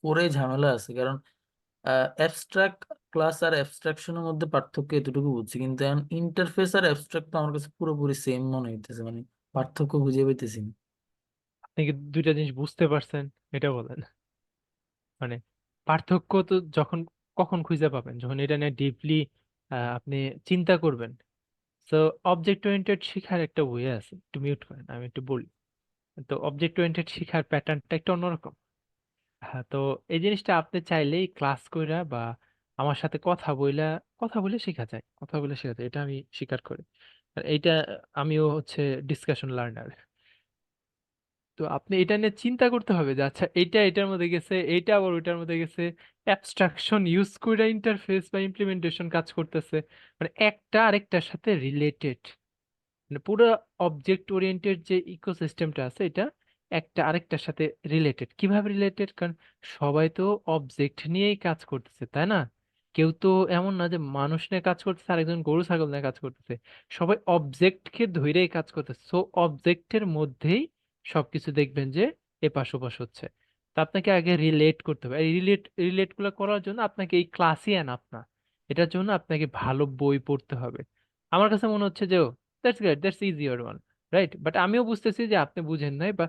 করে ঝামেলা আছে। কারণ অ্যাবস্ট্রাক্ট ক্লাস আর অ্যাবস্ট্রাকশনের মধ্যে পার্থক্য এতটুকু বুঝছি, কিন্তু এখন ইন্টারফেস আর অ্যাবস্ট্রাক্ট তো আমার কাছে পুরোপুরি সেম মনে হইতেছে, মানে পার্থক্য খুঁজে পেতেছি না। আপনি কি দুইটা জিনিস বুঝতে পারছেন এটা বলেন? মানে পার্থক্য তো যখন কখন খুঁজে পাবেন, যখন এটা নিয়ে ডিপলি আপনি চিন্তা করবেন। তো অবজেক্ট ওরিয়েন্টেড শেখার একটা ওয়ে আছে, একটু মিউট করেন আমি একটু বলি। তো অবজেক্ট ওরিয়েন্টেড শেখার প্যাটার্নটা একটু অন্যরকম। হ্যাঁ, তো এই জিনিসটা আপনি চাইলেই ক্লাস কইরা বা আমার সাথে কথা বলে শেখা যায়, কথা বলে শেখা যায়, এটা আমি স্বীকার করি। আর এইটা আমিও হচ্ছে ডিসকাশন লার্নার। তো আপনি এটা নিয়ে চিন্তা করতে হবে যে আচ্ছা এটা এটার মধ্যে গেছে, এইটা আবার ওইটার মধ্যে গেছে, অ্যাবস্ট্রাকশন ইউজ করে ইন্টারফেস বা ইমপ্লিমেন্টেশন কাজ করতেছে, মানে একটা আরেকটার সাথে রিলেটেড। মানে পুরো অবজেক্ট ওরিয়েন্টেড যে ইকোসিস্টেমটা আছে এটা একটা আরেকটার সাথে রিলেটেড। কিভাবে রিলেটেড? কারণ সবাই তো অবজেক্ট নিয়েই কাজ করতেছে, তাই না? কেউ তো এমন না যে মানুষ নিয়ে কাজ করতেছে আরেকজন গরু ছাগল নিয়ে কাজ করতেছে, সবাই অবজেক্টকে ধইরেই কাজ করতেছে। সো অবজেক্টের মধ্যেই সবকিছু দেখবেন যে এপাশ ওপাশ হচ্ছে। তো আপনাকে আগে রিলেট করতে হবে। এই রিলেট গুলো করার জন্য আপনাকে এই ক্লাসই এনাফ না, এটার জন্য আপনাকে ভালো বই পড়তে হবে। আমার কাছে মনে হচ্ছে যে that's great, that's easier one, right? But আমিও বুঝতেছি যে আপনি বুঝেন নাই, বা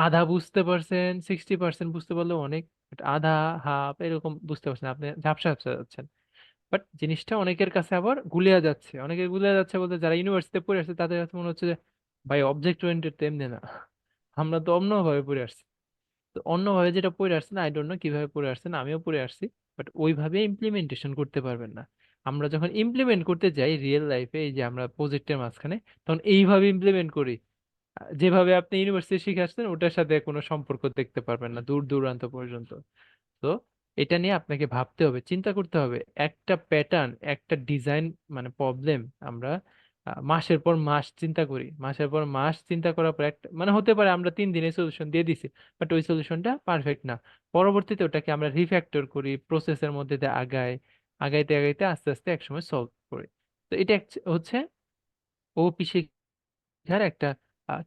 আধা বুঝতে পারছেন, 60% বুঝতে পারলেও অনেক, but আধা হাফ এরকম বুঝতে পারছেন, আপনি ঝাপসা ঝাপসা যাচ্ছেন। বাট জিনিসটা অনেকের কাছে আবার গুলিয়ে যাচ্ছে, অনেকের গুলিয়ে যাচ্ছে বলতে যারা ইউনিভার্সিটিতে পড়ে আসছে তাদের কাছে মনে হচ্ছে যে ভাই অবজেক্ট ওরিয়েন্টেড তো এমনি না, আমরা তো অন্যভাবে পড়ে আসছি। তো অন্যভাবে যেটা পড়ে আসছেন, আই ডোন্ট নো কিভাবে পড়ে আসছেন, আমিও পড়ে আসছি, বাট ওইভাবে ইমপ্লিমেন্টেশন করতে পারবেন না। আমরা যখন ইমপ্লিমেন্ট করতে যাই রিয়েল লাইফে, এই যে আমরা প্রজেক্টের মাঝখানে, তখন এইভাবে ইমপ্লিমেন্ট করি, যেভাবে আপনি ইউনিভার্সিটি শিখে আসছেন ওটার সাথে কোনো সম্পর্ক দেখতে পারবেন না দূর দূরান্ত পর্যন্ত। তো এটা নিয়ে আপনাকে ভাবতে হবে, চিন্তা করতে হবে। একটা প্যাটার্ন, একটা ডিজাইন, মানে প্রবলেম আমরা মাসের পর মাস চিন্তা করি, মাসের পর মাস চিন্তা করার পর একটা মানে হতে পারে আমরা 3 দিনে সলিউশন দিয়ে দিছি, বাট ওই সলিউশনটা পারফেক্ট না। পরবর্তীতে ওটাকে আমরা রিফ্যাক্টর করি, প্রসেসের মধ্যে দিয়ে আগাইতে আগাইতে আস্তে আস্তে একসময় সলভ করি। তো এটা হচ্ছে ওপি শেখার একটা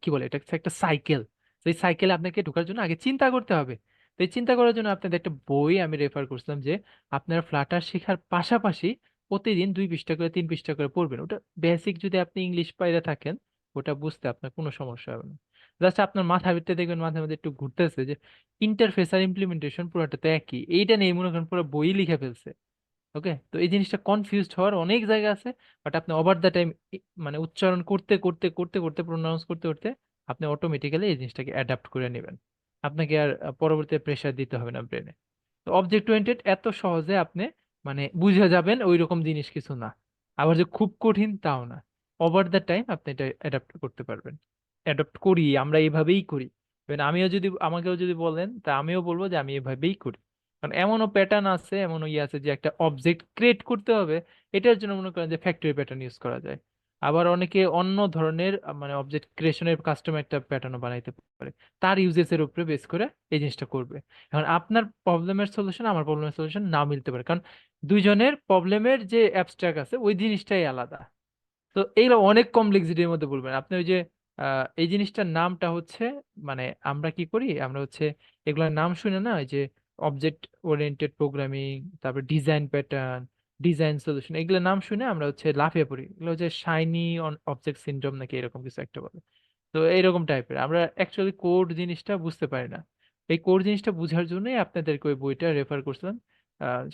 কি বলে, এটা হচ্ছে একটা সাইকেল। তো এই সাইকেলে আপনাকে ঢোকার জন্য আগে চিন্তা করতে হবে। তো এই চিন্তা করার জন্য আপনাদের একটা বই আমি রেফার করছিলাম, যে আপনারা ফ্লাটার শেখার পাশাপাশি প্রতিদিন 2 পৃষ্ঠা করে 3 পৃষ্ঠা করে পড়বেন। ওটা বেসিক, যদি আপনি ইংলিশ বাইরে থাকেন ওটা বুঝতে আপনার কোনো সমস্যা হবে না। জাস্ট আপনার মাথার ভিতরে দেখবেন মাঝে মাঝে একটু ঘুরতেছে যে ইন্টারফেস আর ইমপ্লিমেন্টেশন পুরোটা তো একই, এইটা নিয়ে মনে করেন পুরো বই লিখে ফেলছে। ওকে, তো এই জিনিসটা কনফিউজড হওয়ার অনেক জায়গা আছে, বাট আপনি ওভার দ্য টাইম মানে উচ্চারণ করতে করতে করতে করতে প্রোনাউন্স করতে করতে আপনি অটোমেটিক্যালি এই জিনিসটাকে অ্যাডাপ্ট করে নেবেন। আপনাকে আর পরবর্তীতে প্রেশার দিতে হবে না ব্রেনে। তো অবজেক্ট ওরিয়েন্টেড এত সহজে আপনি মানে বুঝে যাবেন ওই রকম জিনিস কিছু না, আবার যে খুব কঠিন তাও না। ওভার দ্য টাইম আপনি এটা অ্যাডাপ্ট করতে পারবেন। অ্যাডাপ্ট করি আমরা, এইভাবেই করি। Even আমাকেও যদি বলেন তা আমিও বলবো যে আমি এভাবেই করি। কারণ এমনও প্যাটার্ন আছে, এমনও ইয়ে আছে যে একটা অবজেক্ট ক্রিয়েট করতে হবে, এটার জন্য মনে করেন যে ফ্যাক্টরি প্যাটার্ন ইউজ করা যায়। আবার অনেকে অন্য ধরনের মানে অবজেক্ট ক্রিয়েশনের কাস্টম একটা প্যাটার্নও বানাইতে পারে, তার ইউজেস এর উপরে বেস করে এই জিনিসটা করবে। এখন আপনার প্রবলেমের সলিউশন আমার প্রবলেমের সলিউশন না মিলতে পারে, কারণ দুইজনের প্রবলেমের যে অ্যাবস্ট্রাক্ট আছে ওই জিনিসটাই আলাদা। তো এইগুলো অনেক কমপ্লেক্সিটির মধ্যে বলবেন আপনি। ওই যে এই জিনিসটার নামটা হচ্ছে, মানে আমরা কি করি, আমরা হচ্ছে এগুলোর নাম শুনে না, ওই যে অবজেক্ট ওরিয়েন্টেড প্রোগ্রামিং, তারপর ডিজাইন প্যাটার্ন, ডিজাইন সলিউশন, এগুলোর নাম শুনে আমরা হচ্ছে লাফিয়ে পড়ি। এগুলো হচ্ছে শাইনি অবজেক্ট সিনড্রোম নাকি এরকম কিছু একটা বলে। তো এইরকম টাইপের আমরা অ্যাকচুয়ালি কোড জিনিসটা বুঝতে পারি না। এই কোড জিনিসটা বোঝার জন্যই আপনাদেরকে ওই বইটা রেফার করছিলাম।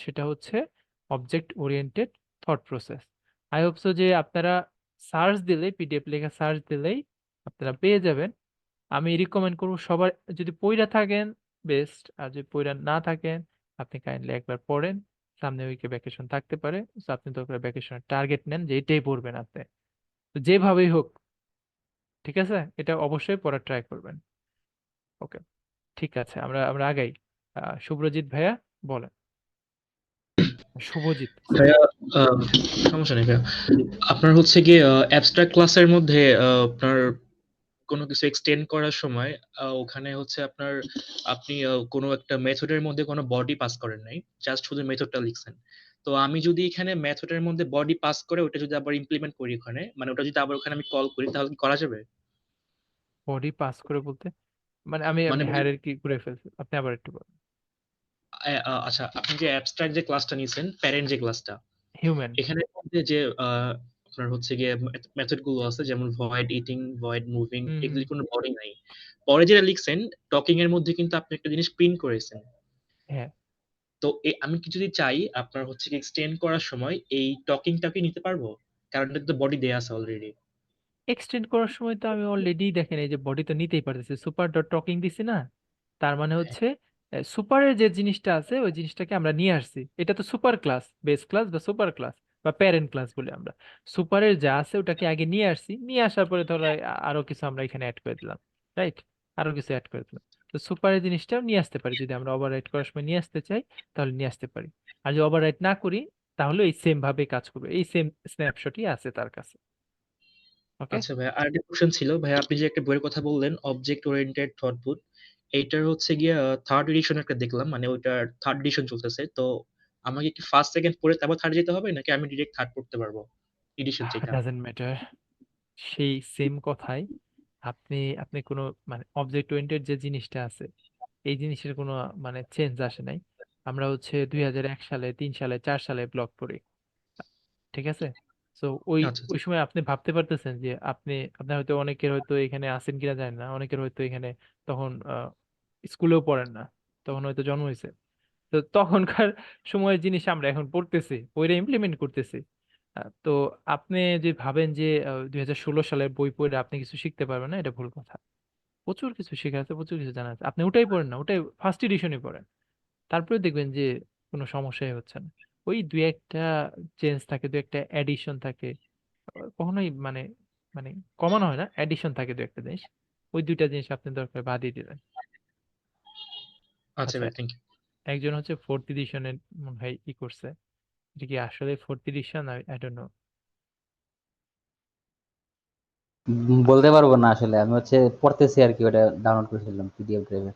সেটা হচ্ছে object oriented thought process. I hope so যে আপনারা সার্চ দিলেই, পিডিএফ লেখা সার্চ দিলেই আপনারা পেয়ে যাবেন। আমি রিকমেন্ড করবো সবার, যদি পইরা থাকেন বেস্ট, আর যদি পইরা না থাকেন আপনি কাইন্ডলি একবার পড়েন। সামনে উইকে ভ্যাকেশন থাকতে পারে, তো আপনি তো ভ্যাকেশনের টার্গেট নেন যে এটাই পড়বেন আপনি, তো যেভাবেই হোক, ঠিক আছে, এটা অবশ্যই পড়ার ট্রাই করবেন। ওকে, ঠিক আছে, আমরা আমরা আগাই। শুভ্রজিৎ ভাইয়া বলেন। শুভজিৎ, সরি। ভাইয়া, সমস্যা নেই ভাইয়া। আপনার হচ্ছে গিয়ে অ্যাবস্ট্রাক্ট ক্লাসের মধ্যে আপনার কোনো কিছু এক্সটেন্ড করার সময় ওখানে হচ্ছে আপনি কোনো একটা মেথডের মধ্যে কোনো বডি পাস করেন নাই, জাস্ট শুধু মেথডটা লিখছেন। তো আমি যদি এখানে মেথডের মধ্যে বডি পাস করে ওটা যদি আবার ইমপ্লিমেন্ট করি ওখানে, মানে ওটা যদি আবার ওখানে আমি কল করি, তাহলে কি করা যাবে? বডি পাস করে বলতে মানে আমি মানে হায়ারার্কি করে ফেলছি, আপনি আবার একটু বলেন। আচ্ছা, আপনি যে অ্যাবস্ট্রাক্ট যে ক্লাসটা নিয়েছেন, প্যারেন্ট যে ক্লাসটা, হিউম্যান। এখানের মধ্যে যে আপনার হচ্ছে গিয়ে মেথড গুলো আছে, যেমন ভয়েড ইটিং, ভয়েড মুভিং, হুম হুম এগুলি কোনো বডি নাই। পরে যেটা লিখছেন টকিং এর মধ্যে, কিন্তু আপনি একটা জিনিস প্রিন্ট করেছেন। হ্যাঁ, তো আমি কি যদি চাই আপনার হচ্ছে কি এক্সটেন্ড করার সময় এই টকিংটাকে নিতে পারবো? কারণ এটা তো বডি দেয়া আছে অলরেডি। এক্সটেন্ড করার সময় তো আমি অলরেডি দেখেন এই যে বডি তো নিতেই পারতেছি, সুপার ডট টকিং দিছি না, তার মানে হচ্ছে সুপারের যে জিনিসটা আছে ওই জিনিসটাকে আমরা নিয়ে আসছি। এটা তো সুপার ক্লাস, বেস ক্লাস বা সুপার ক্লাস বা প্যারেন্ট ক্লাস বলে আমরা। সুপারের যা আছে ওটাকে আগে নিয়ে আসছি, নিয়ে আসার পরে ধরো আরো কিছু আমরা এখানে অ্যাড করে দিলাম, রাইট, আরো কিছু অ্যাড করে দিলাম। তো সুপারের জিনিসটাও নিয়ে আসতে পারি, যদি আমরা ওভাররাইট করার সময় নিয়ে আসতে চাই তাহলে নিয়ে আসতে পারি। আর যদি ওভাররাইট না করি তাহলে এই সেম ভাবে কাজ করবে, এই সেম স্ন্যাপশটই আছে তার কাছে। ওকে, আচ্ছা ভাই, আরেকটা কোশ্চেন ছিল ভাই, আপনি যে একটা বইয়ের কথা বললেন অবজেক্ট ওরিয়েন্টেড থট বুক, এইটার হচ্ছে গিয়ে থার্ড এডিশন একটা দেখলাম, মানে ওইটার থার্ড এডিশন চলতেছে। তো আমাকে কি ফার্স্ট সেকেন্ড পড়ে তারপর থার্ড যেতে হবে, নাকি আমি ডিরেক্ট থার্ড পড়তে পারবো এডিশন যেটা? ডাজেন্ট ম্যাটার, সেই সেম কথাই। আপনি আপনি কোনো মানে অবজেক্ট ওরিয়েন্টেড যে জিনিসটা আছে এই জিনিসের কোনো মানে চেঞ্জ আসে নাই। আমরা হচ্ছে 2001 সালে, 3 সালে, 4 সালে ব্লগ পড়ি, ঠিক আছে। তো ওই আচ্ছা ওই সময় আপনি ভাবতে পারতেছেন যে আপনি, আপনার হয়তো অনেকের হয়তো এখানে আছেন কিনা জানেন না, অনেকের হয়তো এখানে তখন স্কুলেও পড়েন না, তখন হয়তো জন্ম হয়েছে। তো তখনকার সময়ের জিনিস আমরা এখন পড়তেছি, ওইটা ইমপ্লিমেন্ট করতেছি। তো আপনি যে ভাবেন যে 2016 সালের বই পড়ে আপনি কিছু শিখতে পারবেন না, এটা ভুল কথা। প্রচুর কিছু শেখা আছে, প্রচুর কিছু জানা আছে, আপনি ওটাই পড়েন না, ওটাই ফার্স্ট এডিশনই পড়েন, তারপরে দেখবেন যে কোনো সমস্যাই হচ্ছে না। ওই দুই একটা চেঞ্জ থাকে, দুই একটা এডিশন থাকে, কখনোই মানে মানে কমানো হয় না, এডিশন থাকে দু একটা জিনিস, ওই দুইটা জিনিস আপনি দরকার বাদই দিলেন। আচ্ছা আচ্ছা, ভাই, থ্যাংক ইউ। একজন হচ্ছে ফোর্থ এডিশনের মনে হয় ই করছে, এটা কি আসলে fourth addition, I don't know. বলতে পারবো না আসলে, আমি হচ্ছে পড়তেছি আর কি, ওটা ডাউনলোড করেছিলাম পিডিএফ ড্রাইভে।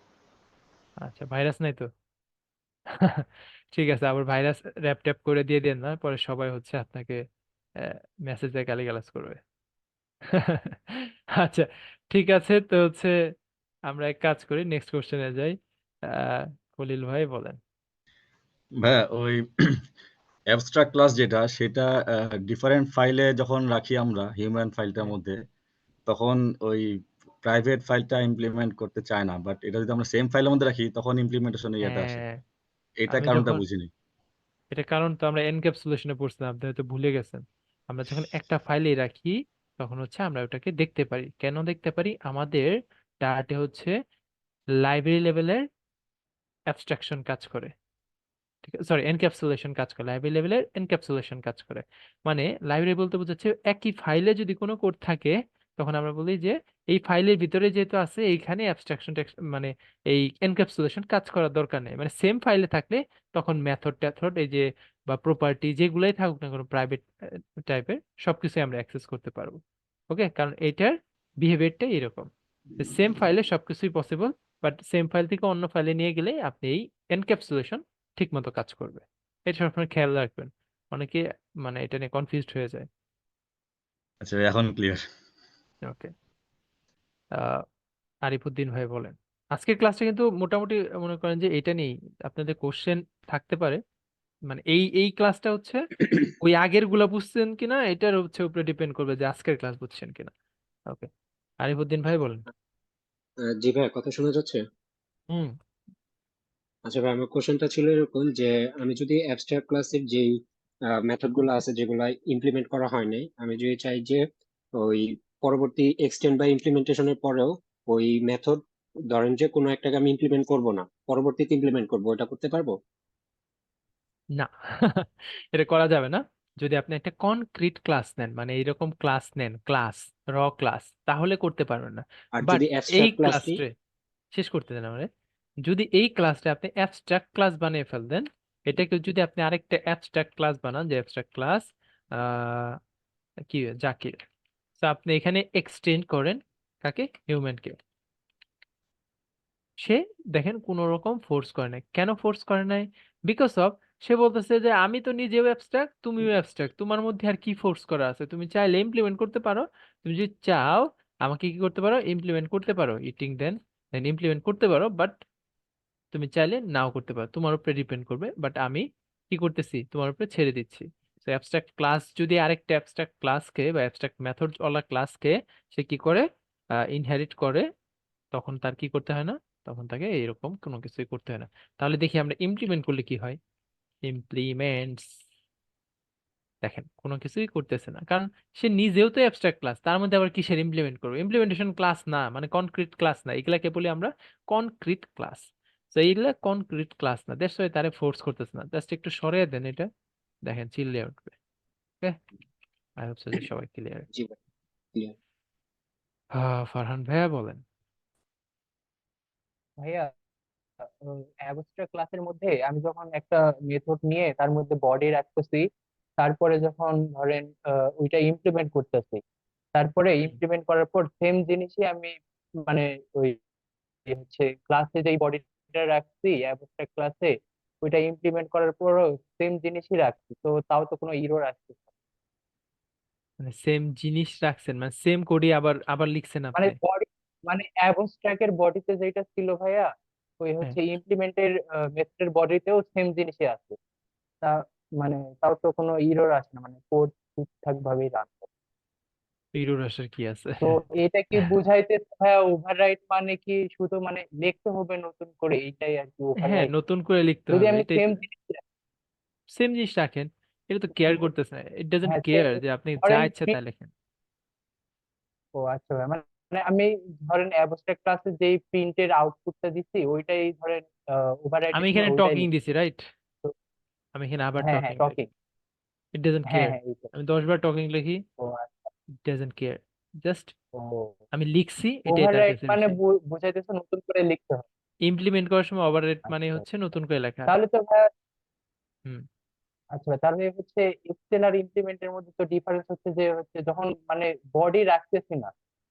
আচ্ছা, ভাইরাস নাই তো? ঠিক আছে, আবার ভাইরাস র্যাপ ট্যাপ করে দিয়ে দেন না, পরে সবাই হচ্ছে আপনাকে মেসেজে গালিগালাজ করবে। আচ্ছা, ঠিক আছে, তো হচ্ছে আমরা এক কাজ করি, নেক্সট কোশ্চেনে যাই। খলিল ভাই বলেন। ভাইয়া ওই অ্যাবস্ট্রাক্ট ক্লাস যেটা, সেটা ডিফারেন্ট ফাইলে যখন রাখি আমরা হিউম্যান ফাইলটার হ্যাঁ মধ্যে, তখন ওই প্রাইভেট ফাইলটা ইমপ্লিমেন্ট করতে চায় না, বাট এটা যদি আমরা সেম ফাইলের মধ্যে রাখি তখন ইমপ্লিমেন্টেশন ইয়েটা আসে। হ্যাঁ, এটা আমি কারণটা যখন, বুঝিনি। এটা কারণ তো আমরা এনক্যাপসুলেশনে পড়ছিলাম, আপনি হয়তো ভুলে গেছেন। আমরা যখন একটা ফাইলে রাখি তখন হচ্ছে আমরা ওটাকে দেখতে পারি, কেন দেখতে পারি, আমাদের ডাটাতে হচ্ছে লাইব্রেরি লেভেলের অ্যাবস্ট্রাকশন কাজ করে, ঠিক আছে, সরি এনক্যাপসুলেশন কাজ করে, লাইব্রেরি লেভেলের এনক্যাপসুলেশন কাজ করে। মানে লাইব্রেরি বলতে বোঝাচ্ছে একই ফাইলে যদি কোনো কোড থাকে তখন আমরা বলি যে এই ফাইলের ভিতরে যেহেতু আছে এইখানে অ্যাবস্ট্রাকশন মানে এই এনক্যাপসুলেশন কাজ করার দরকার নেই। মানে সেম ফাইলে থাকলে তখন মেথড ট্যাথড এই যে বা প্রপার্টি যেগুলাই থাকুক না কোনো প্রাইভেট টাইপের সবকিছু আমরা অ্যাক্সেস করতে পারবো। ওকে, কারণ এটার বিহেভিয়ারটা এরকম, সেম ফাইলে সবকিছুই পসিবল, বাট সেম ফাইল থেকে অন্য ফাইলে নিয়ে গেলে আপনি এই এনক্যাপসুলেশন ঠিক মতো কাজ করবে। এটা সবসময় খেয়াল রাখবেন, অনেকে মানে এটা নিয়ে কনফিউজড হয়ে যায়। আচ্ছা, এখন ক্লিয়ার। ওকে, আরিফুদ্দিন ভাই বলেন। আজকের ক্লাসটা কিন্তু মোটামুটি মনে করেন যে এটা নিয়েই আপনাদের কোশ্চেন থাকতে পারে, মানে এই এই ক্লাসটা হচ্ছে ওই আগের গুলা বুঝছেন কিনা এটার হচ্ছে উপরে ডিপেন্ড করবে যে আজকের ক্লাস বুঝছেন কিনা। ওকে, আরিফুদ্দিন ভাই বলেন। জি ভাইয়া, কথা শোনা যাচ্ছে? হুম, আচ্ছা ভাই, আমার কোশ্চেনটা ছিল এরকম যে আমি যদি অ্যাবস্ট্রাক্ট ক্লাসের যেই মেথড গুলো আছে যেগুলো ইমপ্লিমেন্ট করা হয় নাই, আমি যদি চাই যে ওই পরবর্তী এক্সটেন্ড বা ইমপ্লিমেন্টেশনের পরেও ওই মেথড, ধরেন যে কোনো একটাকে আমি ইমপ্লিমেন্ট করব না, পরবর্তীতে ইমপ্লিমেন্ট করবো, ওটা করতে পারবো? না, এটা করা যাবে না। যদি আপনি একটা কনক্রিট ক্লাস নেন, মানে এইরকম ক্লাস নেন, ক্লাস, র ক্লাস, তাহলে করতে পারবেন না। আর বাট যদি এই অ্যাবস্ট্রাক্ট ক্লাস নিই? ক্লাসে শেষ করতে দেন আমারে। যদি এই ক্লাসটা আপনি অ্যাবস্ট্রাক্ট ক্লাস বানিয়ে ফেলতেন, এটাকে যদি আপনি আরেকটা অ্যাবস্ট্রাক্ট ক্লাস বানান, যে অ্যাবস্ট্রাক্ট ক্লাস কি জাকির, তো আপনি এখানে এক্সটেন্ড করেন কাকে, হিউম্যানকে। সে দেখেন কোনো রকম ফোর্স করে নাই। কেন ফোর্স করে নাই? বিকজ অফ, সে বলতেছে যে আমি তো নিজেও অ্যাবস্ট্রাক্ট, তুমিও অ্যাবস্ট্রাক্ট, তোমার মধ্যে আর কি ফোর্স করা আছে? তুমি চাইলে ইমপ্লিমেন্ট করতে পারো, তুমি যদি চাও আমাকে কি করতে পারো, ইমপ্লিমেন্ট করতে পারো, ইটিং দেন দেন ইমপ্লিমেন্ট করতে পারো, বাট তুমি চাইলে নাও করতে পারো, তোমার উপরে ডিপেন্ড করবে। বাট আমি কি করতেছি, তোমার উপরে ছেড়ে দিচ্ছি। তো অ্যাবস্ট্রাক্ট ক্লাস যদি আরেকটা অ্যাবস্ট্রাক্ট ক্লাসকে বা অ্যাবস্ট্রাক্ট মেথড ওয়ালা ক্লাসকে সে কি করে, ইনহেরিট করে, তখন তার কি করতে হয় না, তখন তাকে এরকম কোনো কিছুই করতে হয় না। তাহলে দেখি আমরা ইমপ্লিমেন্ট করলে কি হয়। ইমপ্লিমেন্টস, দেখেন কোনো কিছুই করতেছে না, কারণ সে নিজেও তো অ্যাবস্ট্রাক্ট ক্লাস, তার মধ্যে আবার কিসের ইমপ্লিমেন্ট করবে? ইমপ্লিমেন্টেশন ক্লাস না, মানে কনক্রিট ক্লাস না, এগুলাকে বলি আমরা কনক্রিট ক্লাস। তো এইগুলা কনক্রিট ক্লাস না, দ্যাটস ওয়াই তারে ফোর্স করতেছে না। জাস্ট একটু সরিয়ে দেন এটা, দেখেন চিল্লিয়ে উঠবে। ওকে, আই হোপ যে সবাই ক্লিয়ার। জি ভাই, clear। ফারহান ভাইয়া বলেন। ভাইয়া, অ্যাবস্ট্রাক্ট ক্লাসের মধ্যে আমি যখন একটা মেথড নিয়ে তার মধ্যে বডি রাখতেছি, তারপরে যখন ধরেন ওইটা ইমপ্লিমেন্ট করতেছি, তারপরে হুম। ইমপ্লিমেন্ট করার পর সেম জিনিসই আমি মানে ওই হচ্ছে ক্লাসে যেই বডিটা রাখছি অ্যাবস্ট্রাক্ট ক্লাসে, ওইটা ইমপ্লিমেন্ট করার পরও সেম জিনিসই রাখছি, তো তাও তো কোনো ইরর আসছে না। মানে সেম জিনিস রাখছেন, মানে সেম কোডই আবার আবার লিখছেন মানে আপনি? বডি, মানে অ্যাবস্ট্রাক্ট এর বডিতে যেটা ছিল ভাইয়া, ওই হ্যাঁ, হচ্ছে ইমপ্লিমেন্টের মেথডের বডিতেও সেম জিনিসই আছে। তা মানে তাও তো কোনো ইরর আসে না, মানে কোড ঠিকঠাক ভাবেই রান করে। ইরোর আসার কি আছে? তো এটা কি বুঝাইতেছে ভাইয়া ওভাররাইট মানে কি শুধু মানে লিখতে হবে নতুন করে, এইটাই আর কি হ্যাঁ, ওভাররাইট? নতুন করে লিখতে যদি হবে, আমি এটাই সেম তো। জিনিস, সেম জিনিস রাখেন, এটা তো কেয়ার করতেছে না, ইট ডাজন্ট হ্যাঁ কেয়ার যে আপনি যা ধরেন ইচ্ছা তাই লেখেন। ও আচ্ছা ভাই, মানে মানে আমি ধরেন অ্যাবস্ট্রাক্ট ক্লাসে যেই প্রিন্টের আউটপুটটা দিচ্ছি ওইটাই ধরেন আমি ওভাররাইটের সময় এখানে ওইটাই টকিং লিখছি। দিছি, রাইট? তো আমি এখানে আবার হ্যাঁ হ্যাঁ, টকিং লিখি, টকিং, ইট ডাজন্ট হ্যাঁ কেয়ার। হ্যাঁ এইটা। আমি 10 বার টকিং লিখি, ও আচ্ছা। It doesn't care. জাস্ট ও আমি লিখছি, এটাই তার ওভাররাইট কাছে মানে বিষয়। বুঝাইতেছে নতুন করে লিখতে হবে। ইমপ্লিমেন্ট করার সময় ওভাররাইট মানে আচ্ছা, হচ্ছে নতুন করে লেখা। তাহলে তো ভাই, হুম। আচ্ছা ভাই, তাহলে হচ্ছে এক্সেল আর ইমপ্লিমেন্টের মধ্যে তো ডিফারেন্স হচ্ছে যে হচ্ছে যখন মানে বডি রাখতেছি না,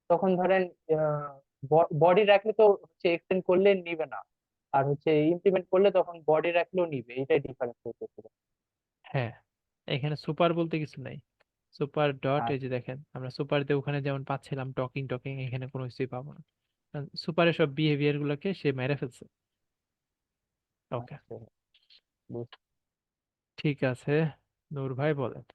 তখন ধরেন বডি রাখলে তো হচ্ছে এক্সটেন্ড করলে নিবে না, আর হচ্ছে ইমপ্লিমেন্ট করলে তখন বডি রাখলেও নিবে, এটাই ডিফারেন্স হচ্ছে। হ্যাঁ, এখানে সুপার বলতে কিছু নাই। সুপার ডট, এই যে আচ্ছা দেখেন আমরা সুপারতে ওখানে যেমন পাচ্ছিলাম টকিং টকিং, এখানে কোনো কিছুই পাবো না। সুপারের সব বিহেভিয়ার গুলোকে সে মেরে ফেলছে। ওকে, আচ্ছা, বুঝ- ঠিক আছে, নূর ভাই বলেন।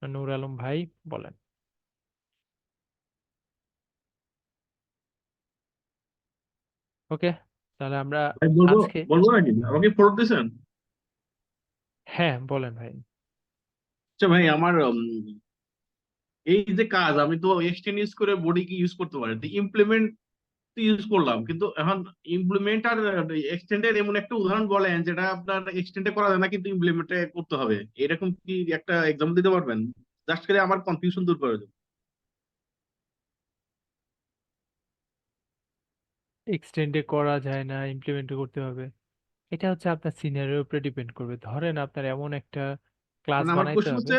নূর আলম ভাই বলেন। ওকে, তাহলে আমরা ভাই বলবো, আজকে, বলবো নাকি? আমাকে ফলো দিতেছেন? হ্যাঁ বলেন ভাই। আচ্ছা ভাই, আমার এই যে কাজ, আমি তো এক্সটেন্ড ইউজ করে বডি কি ইউজ করতে পারি, ইমপ্লিমেন্ট ইউজ করলাম, কিন্তু এখন ইমপ্লিমেন্ট আর এক্সটেন্ডের এমন একটা উদাহরণ বলেন যেটা আপনার এক্সটেন্ডে করা যায় না কিন্তু ইমপ্লিমেন্টে করতে হবে, এরকম কি একটা এক্সাম্পল দিতে পারবেন? জাস্ট করে আমার কনফিউশন দূর করে দেবেন। এক্সটেন্ডে করা যায় না, ইমপ্লিমেন্ট করতে হবে, এটা হচ্ছে আপনার সিনিয়রের উপরে ডিপেন্ড করবে। ধরেন আপনার এমন একটা ক্লাস মানে আমার বানাইতে কোশ্চেন হবে। হচ্ছে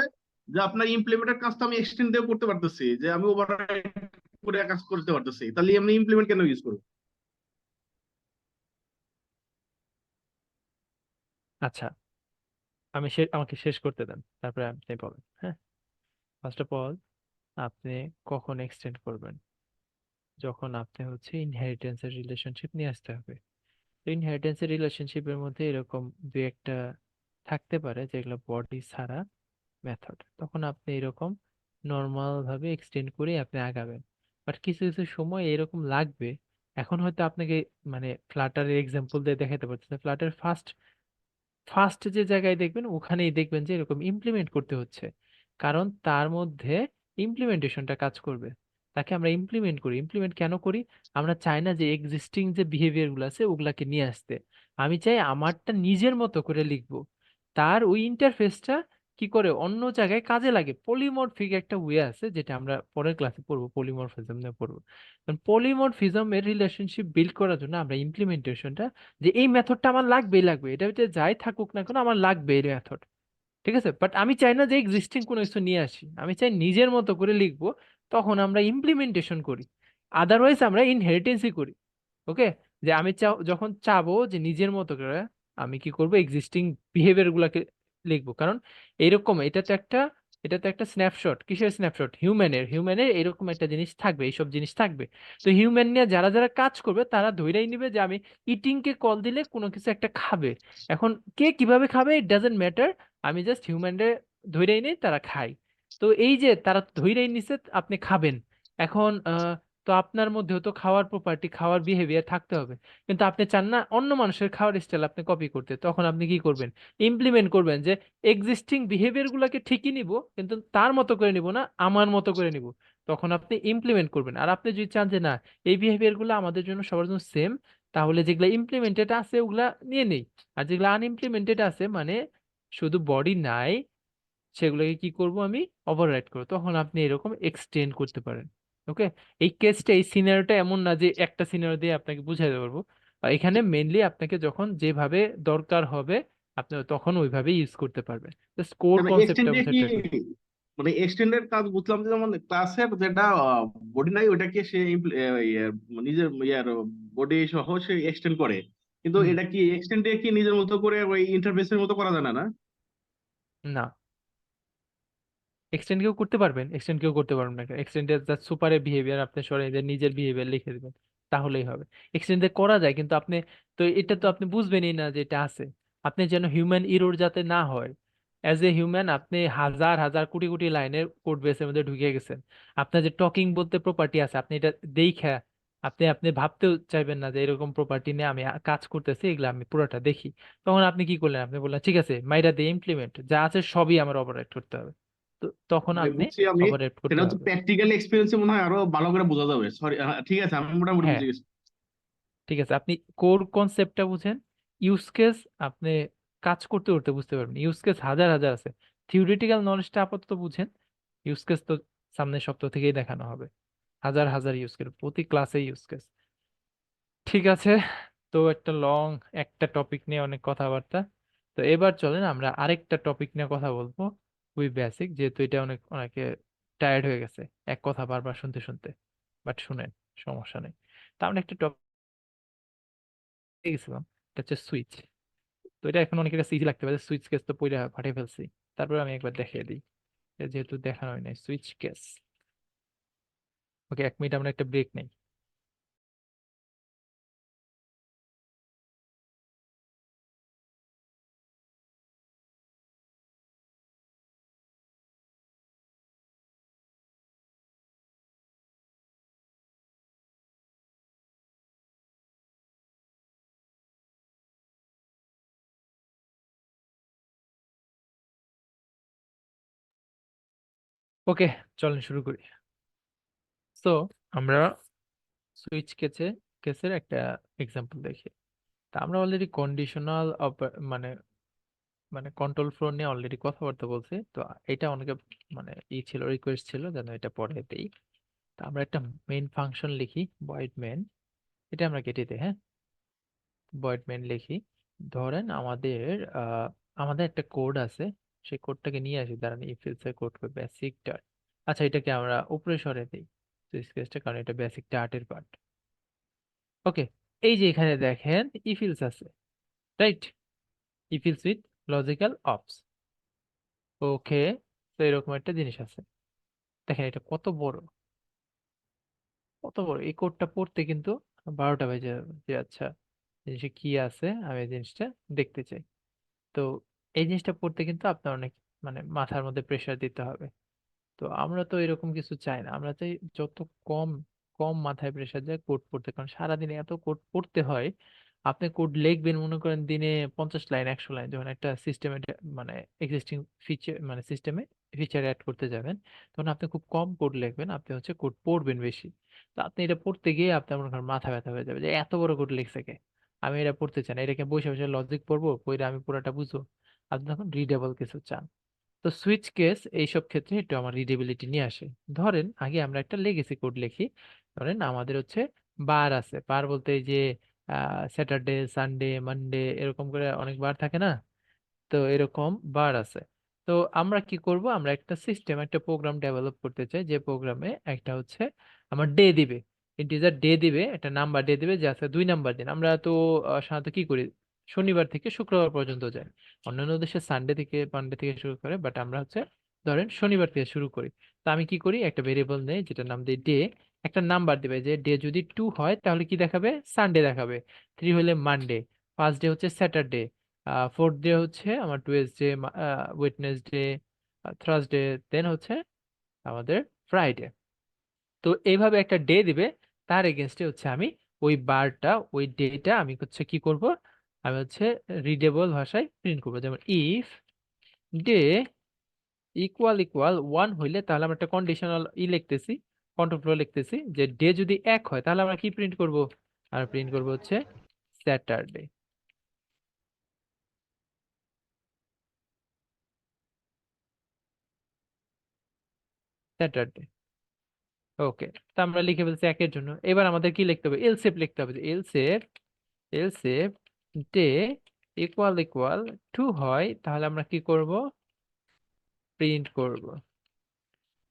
যে আপনার ইমপ্লিমেন্টের কাজটা আমি এক্সটেন্ড দিয়ে করতে পারতেছি, যে আমি ওভাররাইড করে কাজ করতে পারতেছি, তাহলে আমি ইমপ্লিমেন্ট কেন ইউজ করবো? আচ্ছা, আমাকে শেষ করতে দেন, তারপরে আপনি বলেন। হ্যাঁ, ফার্স্ট অফ অল, আপনি কখন এক্সটেন্ড করবেন? যখন আপনি হচ্ছে ইনহেরিটেন্সের রিলেশনশিপ নিয়ে আসতে হবে। তো ইনহেরিটেন্সের রিলেশনশিপের মধ্যে এরকম দুই একটা থাকতে পারে যেগুলো বডি ছাড়া মেথড, তখন আপনি এরকম নর্মাল ভাবে এক্সটেন্ড করে আপনি আগাবেন। বাট কিছু কিছু সময় এরকম লাগবে। এখন হয়তো আপনাকে মানে ফ্লাটারের এক্সাম্পল দিয়ে দেখাতে পারতেছে, ফ্লাটার ফার্স্ট ফার্স্ট যে জায়গায় দেখবেন ওখানেই দেখবেন যে এরকম ইমপ্লিমেন্ট করতে হচ্ছে, কারণ তার মধ্যে ইমপ্লিমেন্টেশনটা কাজ করবে। তাকে আমরা ইমপ্লিমেন্ট করি। ইমপ্লিমেন্ট কেন করি? আমরা চাই না যে এক্সিস্টিং যে বিহেভিয়ার গুলো আছে ওগুলাকে নিয়ে আসতে। আমি চাই আমারটা নিজের মতো করে লিখবো। তার ওই ইন্টারফেসটা কি করে অন্য জায়গায় কাজে লাগে। পলিমরফিক একটা ওয়ে আছে যেটা আমরা পরের ক্লাসে পড়বো, পলিমরফিজম নিয়ে পড়বো। পলিমরফিজমের রিলেশনশিপ বিল্ড করার জন্য আমরা ইমপ্লিমেন্টেশনটা, যে এই মেথডটা আমার লাগবেই লাগবে, এটা ভিতরে যাই থাকুক না কেন আমার লাগবে এই মেথড। ঠিক আছে, বাট আমি চাই না যে এক্সিস্টিং কোনো কিছু নিয়ে আসি, আমি চাই নিজের মতো করে লিখবো। তখন আমরা ইমপ্লিমেন্টেশন করি, আদারওয়াইজ আমরা ইনহেরিটেন্সই করি। ওকে, যে আমি যখন চাবো যে নিজের মতো করে আমি কি করব, এক্সিস্টিং বিহেভিয়ার গুলাকে লিখবো। কারণ এরকম এটা তো একটা স্ন্যাপশট। কিসের স্ন্যাপশট? হিউম্যানের এরকম একটা জিনিস থাকবে, এইসব জিনিস থাকবে। তো হিউম্যান নিয়ে যারা যারা কাজ করবে তারা ধইরাই নিবে যে আমি ইটিং কে কল দিলে কোনো কিছু একটা খাবে। এখন কে কিভাবে খাবে ইট ডাজেন্ট ম্যাটার, আমি জাস্ট হিউম্যানরে ধইরাই নেই, তারা খায়। তো এই যে তারা ধইরাই নিছে আপনি খাবেন। এখন তো আপনার মধ্যেও তো খাওয়ার প্রপার্টি, খাওয়ার বিহেভিয়ার থাকতে হবে। কিন্তু আপনি চান না অন্য মানুষের খাওয়ার স্টাইল আপনি কপি করতে, তখন আপনি কি করবেন? ইমপ্লিমেন্ট করবেন যে এক্সিস্টিং বিহেভিয়ার গুলাকে ঠিকই নিব, কিন্তু তার মতো করে নিব না, আমার মতো করে নিব। তখন আপনি ইমপ্লিমেন্ট করবেন। আর আপনি যদি চান যে না, এই বিহেভিয়ার গুলো আমাদের জন্য সবার জন্য সেম, তাহলে যেগুলা ইমপ্লিমেন্টেড আছে ওগুলা নিয়ে নেই। আর যেগুলো আনইমপ্লিমেন্টেড আছে মানে শুধু বডি নাই, সেগুলোকে কি করব আমি? ওভাররাইড করব। তখন আপনি এরকম এক্সটেন্ড করতে পারেন। ওকে, এই কেসটা, এই সিনারিওটা এমন না যে একটা সিনারিও দিয়ে আপনাকে বুঝাতে পারবো। এখানে মেইনলি আপনাকে যখন যেভাবে দরকার হবে আপনি তখন ওইভাবে ইউজ করতে পারবেন। জাস্ট কোর কনসেপ্টটা এক্সটেন্ডে বোঝার কি, ট্রাই করুন। মানে এক্সটেন্ডের কাজ বুঝলাম যে যেমন ক্লাসের যেটা বডি নাই ওটাকে সে নিজের ইয়ার বডি সহ সে এক্সটেন্ড করে, কিন্তু হুম। এটা কি এক্সটেন্ডে কি নিজের মতো করে ওই ইন্টারফেসের মতো করা যায় না? না না, এক্সটেন্ড কেউ করতে পারবেন, এক্সটেন্ড কেউ করতে পারবেন না। এক্সটেন্ডের জাস্ট সুপারের বিহেভিয়ার আপনি সরাই দিয়ে নিজের বিহেভিয়ার লিখে দিবেন, তাহলেই হবে। এক্সটেন্ডে করা যায় কিন্তু আপনি, তো এটা তো আপনি বুঝবেনই না যে এটা আছে। আপনি যেন হিউম্যান ইরর যাতে না হয়, অ্যাজ এ হিউম্যান আপনি হাজার হাজার কোটি কোটি লাইনের কোড বেসের মধ্যে ঢুকে গেছেন। আপনার যে টকিং বলতে প্রপার্টি আছে, আপনি এটা দেখে আপনি আপনি ভাবতেও চাইবেন না যে এরকম প্রপার্টি নিয়ে আমি কাজ করতেছি, এগুলো আমি পুরোটা দেখি। তখন আপনি কি করলেন? আপনি বললেন ঠিক আছে মাইরা দিয়ে ইমপ্লিমেন্ট যা আছে সবই আমার ওভাররাইট করতে হবে। তো তখন ভাই আপনি বুঝছি আমি, ওভাররাইট সেটা করতে হচ্ছে হবে। প্র্যাকটিক্যাল এক্সপিরিয়েন্সে মনে হয় আরো ভালো করে বোঝা যাবে। সরি, ঠিক আছে, আমি মোটামুটি হ্যাঁ, বুঝে গেছি। ঠিক আছে, আপনি কোর কনসেপ্টটা বুঝেন। ইউজ কেস আপনি কাজ করতে করতে বুঝতে পারবেন। ইউজ কেস হাজার হাজার আছে। থিওরিটিক্যাল নলেজটা আপাতত বুঝেন, ইউজ কেস তো সামনের সপ্তাহ থেকেই দেখানো হবে। হাজার হাজার ইউজ কেস, প্রতি ক্লাসে ইউজ কেস। ঠিক আছে, তো একটা লং একটা টপিক নিয়ে অনেক কথাবার্তা। তো এবার চলেন আমরা আরেকটা টপিক নিয়ে কথা বলবো, খুবই বেসিক, যেহেতু এটা অনেকে টায়ার্ড হয়ে গেছে এক কথা বারবার শুনতে শুনতে। বাট শুনেন, সমস্যা নেই। তা আমরা একটা টপিক গেছিলাম, এটা হচ্ছে সুইচ। তো এটা এখন অনেকের কাছে ইজি লাগতে পারে, সুইচ কেস তো পড়ে ফাটিয়ে ফেলছি। তারপরে আমি একবার দেখিয়ে দিই, এটা যেহেতু দেখানো হয় নাই সুইচ কেস। ওকে, 1 মিনিট আমরা একটা ব্রেক নেই। ওকে, চলেন শুরু করি। তো আমরা সুইচ কেসের একটা এক্সাম্পল দেখি। তা আমরা অলরেডি কন্ডিশনাল মানে মানে কন্ট্রোল ফ্লো নিয়ে অলরেডি কথাবার্তা বলছি। তো এটা অনেকে মানে ছিল, রিকোয়েস্ট ছিল যেন এটা পরে দেই। তো আমরা একটা মেইন ফাংশন লিখি, ভয়েড মেইন। এটা আমরা কেটে দিই, হ্যাঁ। ভয়েড মেইন লিখি। ধরেন আমাদের একটা কোড আছে, সেই কোডটাকে নিয়ে আসি। দাঁড়ান, ইফ এলস এর কোড বেসিক ডাট। আচ্ছা, এটাকে আমরা উপরে সরে দিই সুইচ কেসটা, কারণ এটা বেসিক ডাটের পার্ট। ওকে, এই যে এখানে দেখেন ইফ এলস আছে, right? If else with logical ops. Okay, তো এরকম একটা জিনিস আছে। দেখেন এটা কত বড়, কত বড় এই কোডটা পড়তে কিন্তু 12টা বেজে যাবে। যে আচ্ছা, জিনিসে কি আছে আমি এই জিনিসটা দেখতে চাই। তো এই জিনিসটা পড়তে কিন্তু আপনার অনেক মানে মাথার মধ্যে প্রেসার দিতে হবে। তো আমরা তো এরকম কিছু চাই না, আমরা চাই যত কম কম মাথায় প্রেসার যায় কোড পড়তে, কারণ সারাদিনে এত কোড পড়তে হয়। আপনি কোড লিখবেন মনে করেন দিনে 50 লাইন 100 লাইন, যখন একটা সিস্টেমে মানে এক্সিস্টিং ফিচার মানে সিস্টেমে ফিচার অ্যাড করতে যাবেন, তখন আপনি খুব কম কোড লিখবেন, আপনি হচ্ছে কোড পড়বেন বেশি। তো আপনি এটা পড়তে গিয়ে আপনার মনে করেন মাথা ব্যথা হয়ে যাবে যে এত বড় কোড লিখছে কে, আমি এটা পড়তে চাই না, এটাকে বসে বসে লজিক পড়বো, পড়ে আমি পুরোটা বুঝবো। আপনি তখন রিডেবল কিছু চান। তো সুইচ কেস এইসব ক্ষেত্রে একটু আমার রিডেবিলিটি নিয়ে আসে। ধরেন আগে আমরা একটা লেগেসি কোড লিখি। ধরেন আমাদের হচ্ছে বার আছে, বার বলতে এই যে স্যাটারডে সানডে মানডে এরকম করে অনেক বার থাকে না, তো এরকম বার আছে। তো আমরা কি করব, আমরা একটা সিস্টেম একটা প্রোগ্রাম ডেভেলপ করতে চাই, যে প্রোগ্রামে একটা হচ্ছে আমার ডে দিবে, ইন্টিজার ডে দিবে, একটা নাম্বার ডে দিবে যে আছে 2 নাম্বার দিন। আমরা তো সাধারণত কি করি, শনিবার থেকে শুক্রবার পর্যন্ত যাই। অন্যান্য দেশে সানডে থেকে মানডে থেকে শুরু করে, বাট আমরা হচ্ছে ধরেন শনিবার থেকে শুরু করি। তো আমি কি করি, একটা ভেরিয়েবল নেই যেটা নাম দিই ডে, একটা নাম্বার দিবে, যে ডে যদি 2 হয় তাহলে কি দেখাবে, সানডে দেখাবে, 3 হলে মানডে, ফার্স্ট ডে হচ্ছে স্যাটারডে, ফোর্থ ডে হচ্ছে আমার টুয়েসডে, ওয়েডনেসডে, থার্সডে, দেন হচ্ছে আমাদের ফ্রাইডে। তো এইভাবে একটা ডে দিবে, তার এগেনস্টে হচ্ছে আমি ওই বারটা ওই ডেটা আমি হচ্ছে কি করব, আমি হচ্ছে রিডেবল ভাষায় প্রিন্ট করবো। যেমন ইফ ডে ইকুয়াল ইকুয়াল 1 হইলে তাহলে আমরা একটা কন্ডিশনাল লিখতেছি, কন্ট্রোল ফ্লো লিখতেছি, যে ডে যদি 1 হয় তাহলে আমরা কি প্রিন্ট করব, আমরা প্রিন্ট করব হচ্ছে স্যাটারডে। স্যাটারডে ওকে। তো আমরা লিখে ফেলছি একের জন্য। এবার আমাদের কি লিখতে হবে, এলসেফ লিখতে হবে, যে এলসেফ ডে ইকুয়াল ইকুয়াল 2 হয় তাহলে আমরা কি করব, প্রিন্ট করব,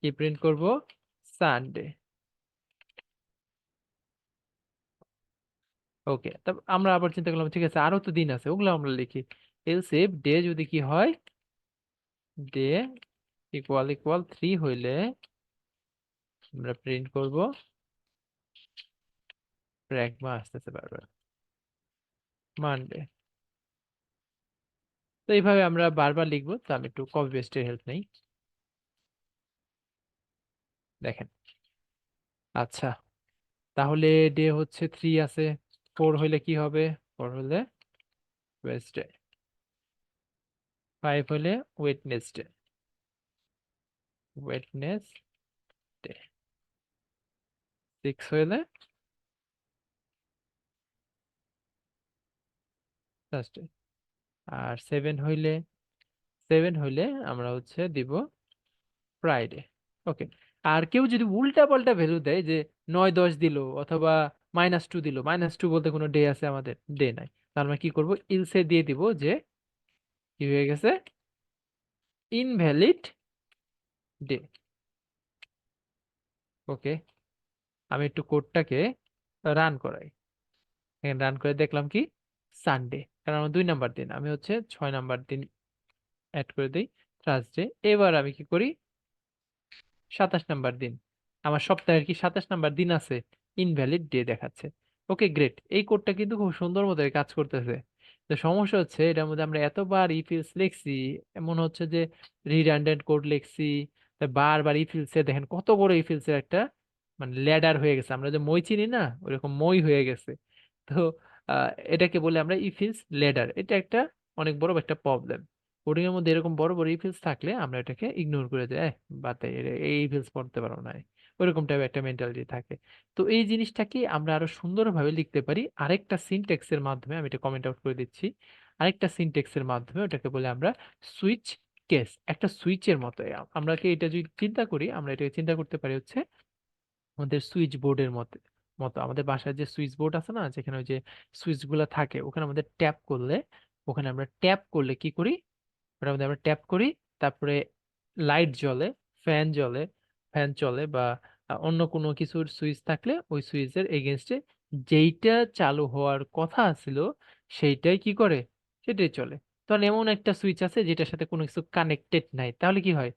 কি প্রিন্ট করব, সানডে। ওকে, তবে আমরা আবার চিন্তা করলাম ঠিক আছে আরো তো দিন আছে, ওগুলো আমরা লিখি। এলসেফ ডে যদি কি হয়, ডে ইকুয়াল ইকুয়াল 3 হইলে আমরা প্রিন্ট করব, প্র্যাগমা আসতেছে বারবার, মানডে। তো এইভাবে আমরা বারবার লিখবো। তো আমি একটু কপি পেস্টের হেল্প নেই, দেখেন। আচ্ছা, তাহলে ডে হচ্ছে 3 আছে, 4 হইলে কি হবে, 4 হলে ওয়েডনেসডে, 5 হলে ওয়েডনেসডে, 6 হইলে থার্সডে, আর 7 হইলে আমরা হচ্ছে দিব ফ্রাইডে। ওকে। আর কেউ যদি উল্টা পাল্টা ভ্যালু দেয়, যে 9 10 দিল অথবা -2 দিল, -2 বলতে কোনো ডে আছে আমাদের, ডে নাই, তাহলে আমরা কি করব, ইলসে দিয়ে দিব যে কি হয়ে গেছে, ইনভ্যালিড ডে। ওকে, আমি একটু কোডটাকে রান করাই। এখানে রান করে দেখলাম কি, সানডে, কারণ আমার 2 নাম্বার দিন, আমি হচ্ছে 6 নাম্বার দিন অ্যাড করে দিই, থার্সডে। এবার আমি কি করি, 27 নাম্বার দিন, আমার সপ্তাহের কি 27 নাম্বার দিন আছে, ইনভ্যালিড ডে দেখাচ্ছে। ওকে গ্রেট, এই কোডটা কিন্তু খুব সুন্দর মতো কাজ করতেছে। তো সমস্যা হচ্ছে এটার মধ্যে আমরা এতবার ইফিলস লিখছি, এমন হচ্ছে যে রিডান্ডেন্ট কোড লিখছি, তাই বারবার ইফিলসে দেখেন কত বড় ইফিলসের একটা মানে ল্যাডার হয়ে গেছে, আমরা যে মই চিনি না ওরকম মই হয়ে গেছে। তো এটাকে বলে আমরা ইফিলস ল্যাডার, এটা একটা অনেক বড় একটা প্রবলেম। কোডিং এর মধ্যে এরকম বড় বড় ইফিলস থাকলে আমরা এটাকে ইগনোর করে দেয়, বাদ দেয়, এই ইফিলস পড়তে পারো না, ওইরকম টাইপের একটা মেন্টালিটি থাকে। তো এই জিনিসটাকে আমরা আরো সুন্দরভাবে লিখতে পারি আরেকটা সিনট্যাক্সের মাধ্যমে, আমি এটা কমেন্ট আউট করে দিচ্ছি, আরেকটা সিনট্যাক্সের মাধ্যমে। ওটাকে বলে আমরা সুইচ কেস, একটা সুইচের মতো। আমরা কি এটা যদি চিন্তা করি, আমরা এটাকে চিন্তা করতে পারি হচ্ছে আমাদের সুইচ বোর্ডের মতো মতো আমাদের বাসায় যে সুইচ বোর্ড আছে না, যেখানে ওই যে সুইচ গুলা থাকে, ওখানে আমাদের ট্যাপ করলে, ওখানে আমরা ট্যাপ করলে কি করি, ওটার মধ্যে আমরা ট্যাপ করি, তারপরে লাইট জ্বলে, ফ্যান জ্বলে, ফ্যান চলে, বা অন্য কোনো কিছুর সুইচ থাকলে ওই সুইচের এগেনস্টে যেইটা চালু হওয়ার কথা ছিল সেইটাই কি করে, সেটাই চলে। তখন এমন একটা সুইচ আছে যেটার সাথে কোনো কিছু কানেক্টেড নাই, তাহলে কি হয়,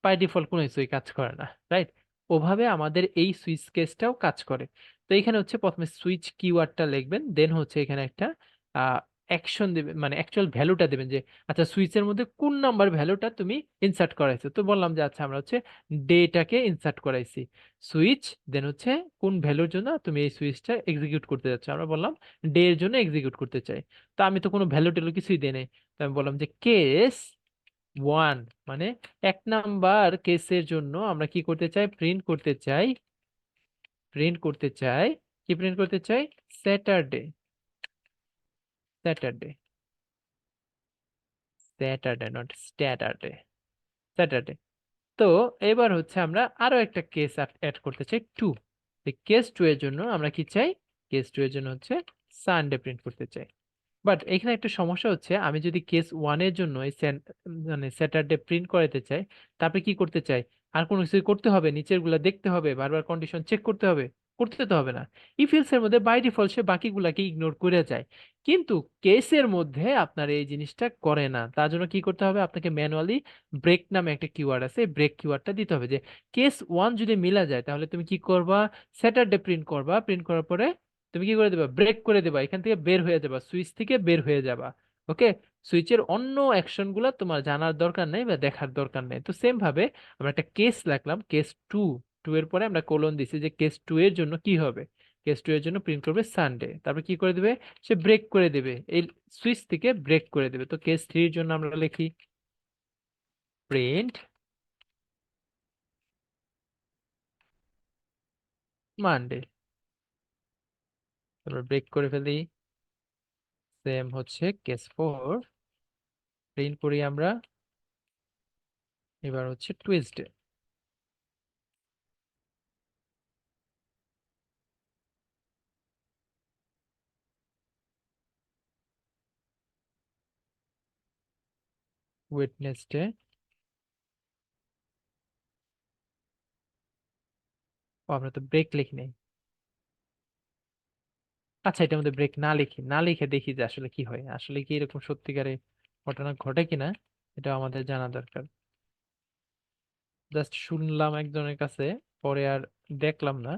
বাই ডিফল্ট কোনো কিছুই কাজ করে না, রাইট? ওভাবে আমাদের এই সুইচ কেসটাও কাজ করে। তো এখানে হচ্ছে প্রথমে সুইচ কিওয়ার্ডটা লিখবেন, দেন হচ্ছে এখানে একটা অ্যাকশন দেবেন, মানে অ্যাকচুয়াল ভ্যালুটা দেবেন যে আচ্ছা সুইচের মধ্যে কোন নাম্বার ভ্যালুটা তুমি ইনসার্ট করাইছো। তো বললাম যে আচ্ছা আমরা হচ্ছে ডেটাকে ইনসার্ট করাইছি, সুইচ দেন হচ্ছে কোন ভ্যালুর জন্য তুমি এই সুইচটা এক্সিকিউট করতে যাচ্ছ, আমরা বললাম ডে এর জন্য এক্সিকিউট করতে চাই। তো আমি তো কোনো ভ্যালু ট্যালু কিছুই দিই নাই, তো আমি বললাম যে কেস 1, মানে 1 নাম্বার কেসের জন্য আমরা কি করতে চাই, কি প্রিন্ট করতে চাই, Saturday, Saturday, Saturday not Saturday, Saturday. তো এবার হচ্ছে আমরা আরো একটা কেস অ্যাড করতে চাই 2। কেস 2 এর জন্য আমরা কি চাই, কেস 2 এর জন্য হচ্ছে সানডে প্রিন্ট করতে চাই। বাট এখানে একটা সমস্যা হচ্ছে, আমি যদি কেস 1 এর জন্য এই মানে স্যাটারডে প্রিন্ট করাতে চাই, তারপরে কি করতে চাই, আর কোনো কিছু করতে হবে, নিচের গুলা দেখতে হবে, বারবার কন্ডিশন চেক করতে হবে, করতে তো হবে না। ইফ এলস এর মধ্যে বাই ডিফল্ট সে বাকিগুলাকে ইগনোর করে যায়, কিন্তু কেসের মধ্যে আপনার এই জিনিসটা করে না। তার জন্য কি করতে হবে, আপনাকে ম্যানুয়ালি ব্রেক নামে একটা কিওয়ার্ড আছে, ব্রেক কিওয়ার্ডটা দিতে হবে যে কেস 1 যদি মিলা যায় তাহলে তুমি কি করবা, স্যাটারডে প্রিন্ট করবা, প্রিন্ট করার পরে তুমি কি করে দেবা, ব্রেক করে দেবা, এখান থেকে বের হয়ে যাবা, সুইচ থেকে বের হয়ে যাবা। ওকে, সুইচের অন্য অ্যাকশন গুলা তোমার জানার দরকার নেই বা দেখার দরকার নেই। তো সেম ভাবে আমরা একটা কেস রাখলাম, কেস 2, 2 এর পরে আমরা কোলন দিছি যে কেস 2 এর জন্য কি হবে, কেস 2 এর জন্য প্রিন্ট করবে সানডে, তারপর কি করে দেবে, সে ব্রেক করে দেবে, এই সুইচ থেকে ব্রেক করে দেবে। তো কেস 3 এর জন্য আমরা লিখি প্রিন্ট মানডে, তারপর ব্রেক করে ফেলি। সেম হচ্ছে কেস 4, প্রিন্ট করি আমরা, এবার হচ্ছে টুইসডে, ওয়েডনেসডে, ও আমরা তো ব্রেক লিখি নাই। আচ্ছা এটার মধ্যে ব্রেক না লিখি, না লিখে দেখি যে আসলে কি হয়, আসলে কি এরকম সত্যিকারে ঘটনা ঘটে কিনা, এটা আমাদের জানা দরকার। জাস্ট শুনলাম একজনের কাছে, পরে আর দেখলাম না।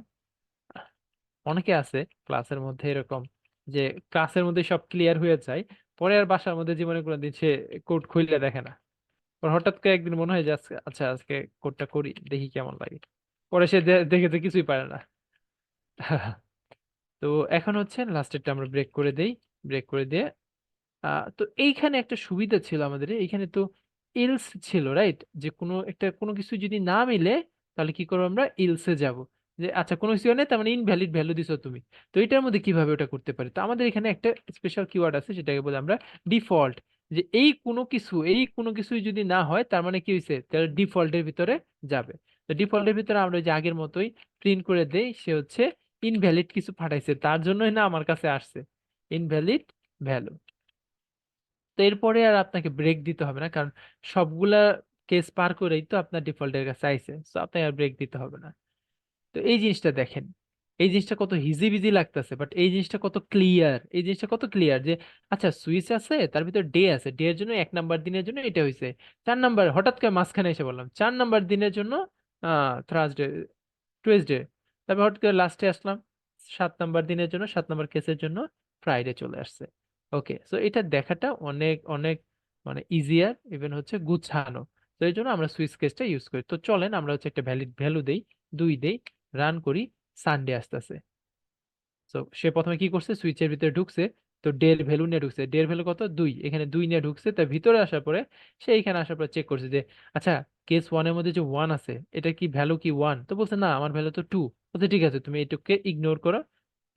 অনেকে আছে ক্লাসের মধ্যে এরকম, যে ক্লাসের মধ্যে সব ক্লিয়ার হয়ে যায়, পরে আর বাসার মধ্যে জীবনে কোনোদিন সে কোড খুললে দেখে না। পর হঠাৎ করে একদিন মনে হয় যে আচ্ছা আজকে কোডটা করি দেখি কেমন লাগে, পরে সে দেখে যে কিছুই পারে না। তো এখন হচ্ছে লাস্টেরটা আমরা ব্রেক করে দেই, ব্রেক করে দিয়ে তো এইখানে একটা সুবিধা ছিল আমাদের, এইখানে তো এলস ছিল, রাইট, যে কোনো কিছু যদি না মিলে তাহলে কি করবো, আমরা এলসে যাব, যে আচ্ছা কোনো কিছু নেই তার মানে ইনভ্যালিড ভ্যালু দিছো তুমি। তো এটার মধ্যে কিভাবে ওটা করতে পারি, তো আমাদের এখানে একটা স্পেশাল কিওয়ার্ড আছে, সেটাকে বলে আমরা ডিফল্ট, যে এই কোনো কিছুই যদি না হয় তার মানে কি হয়েছে, তাহলে ডিফল্টের ভিতরে যাবে। তো ডিফল্টের ভিতরে আমরা ওই যে আগের মতোই প্রিন্ট করে দেই, সে হচ্ছে ইনভ্যালিড কিছু পাঠাইছে, তার জন্যই না আমার কাছে আসছে ইনভ্যালিড ভ্যালু। তো এরপরে আর আপনাকে ব্রেক দিতে হবে না, কারণ সবগুলা কেস পার করেই তো আপনার ডিফল্টের কাছে আইছে, তো আপনাকে আর ব্রেক দিতে হবে না। তো এই জিনিসটা দেখেন, এই জিনিসটা কত হিজি বিজি লাগতেছে, বাট এই জিনিসটা কত ক্লিয়ার, এই জিনিসটা কত ক্লিয়ার যে আচ্ছা সুইচ আছে, তার ভিতর ডে আছে, ডে এর জন্য 1 নাম্বার দিনের জন্য এটা হয়েছে, 4 নাম্বার হঠাৎ করে মাঝখানে এসে বললাম 4 নাম্বার দিনের জন্য থার্সডে, টুয়েসডে, তারপর হঠাৎ করে লাস্টে আসলাম 7 নাম্বার দিনের জন্য, 7 নাম্বার কেসের জন্য ফ্রাইডে চলে আসছে। ওকে, সো এটা দেখাটা অনেক অনেক মানে ইজিয়ার, ইভেন হচ্ছে গুছানো। তো এই জন্য আমরা সুইচ কেসটা ইউজ করি। তো চলেন আমরা হচ্ছে একটা ভ্যালিড ভ্যালু দেই, 2 দেই, রান করি, সানডে আসতেছে। তো সে প্রথমে কি করছে, সুইচের ভিতরে ঢুকছে, তো ডের ভ্যালু নিয়ে ঢুকছে, ডের ভ্যালু কত 2, এখানে 2 নিয়ে ঢুকছে, তার ভিতরে আসার পরে সে এখানে আসার পর চেক করছে যে আচ্ছা কেস 1 এর মধ্যে যে 1 আছে এটা কি ভ্যালু কি 1, তো বলছে না আমার ভ্যালু তো 2, বলছে ঠিক আছে তুমি এটুকুকে ইগনোর করো,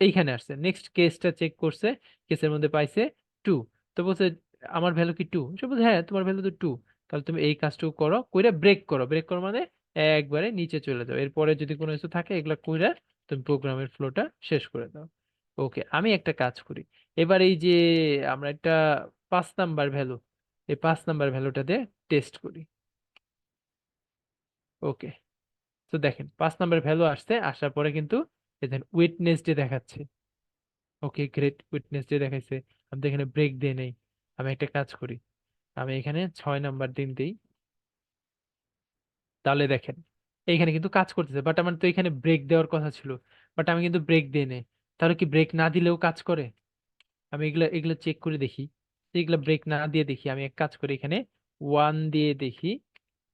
এইখানে আসছে। নেক্সট কেসটা চেক করছে, কেসের মধ্যে পাইছে 2, তো বলছে আমার ভ্যালু কি 2, সে বলছে হ্যাঁ তোমার ভ্যালু তো 2, তাহলে তুমি এই কাজটুকু করো, কইরা ব্রেক করো, ব্রেক করো মানে একবারে নিচে চলে যাও, এরপরে যদি কোনো কিছু থাকে এগুলা কইরা তুমি প্রোগ্রামের ফ্লোটা শেষ করে দাও। ওকে, আমি একটা কাজ করি, এবার এই যে আমরা একটা 5 নাম্বার ভ্যালু, এই 5 নাম্বার ভ্যালুটা দিয়ে টেস্ট করি। ওকে, তো দেখেন 5 নাম্বার ভ্যালু আসছে, আসার পরে কিন্তু দেখেন উইটনেসডে দেখাচ্ছে। ওকে গ্রেট, উইটনেসডে দেখাইছে। আমি তো এখানে ব্রেক দিয়ে নেই, আমি একটা কাজ করি, আমি এখানে 6 নাম্বার দিন দিই, তাহলে দেখেন এইখানে কিন্তু কাজ করতেছে, বাট আমার তো এখানে ব্রেক দেওয়ার কথা ছিল, বাট আমি কিন্তু ব্রেক দিই নেই। তাহলে কি ব্রেক না দিলেও কাজ করে? আমি এগুলা এগুলা চেক করে দেখি, এগুলা ব্রেক না দিয়ে দেখি। আমি এক কাজ করি, এখানে 1 দিয়ে দেখি,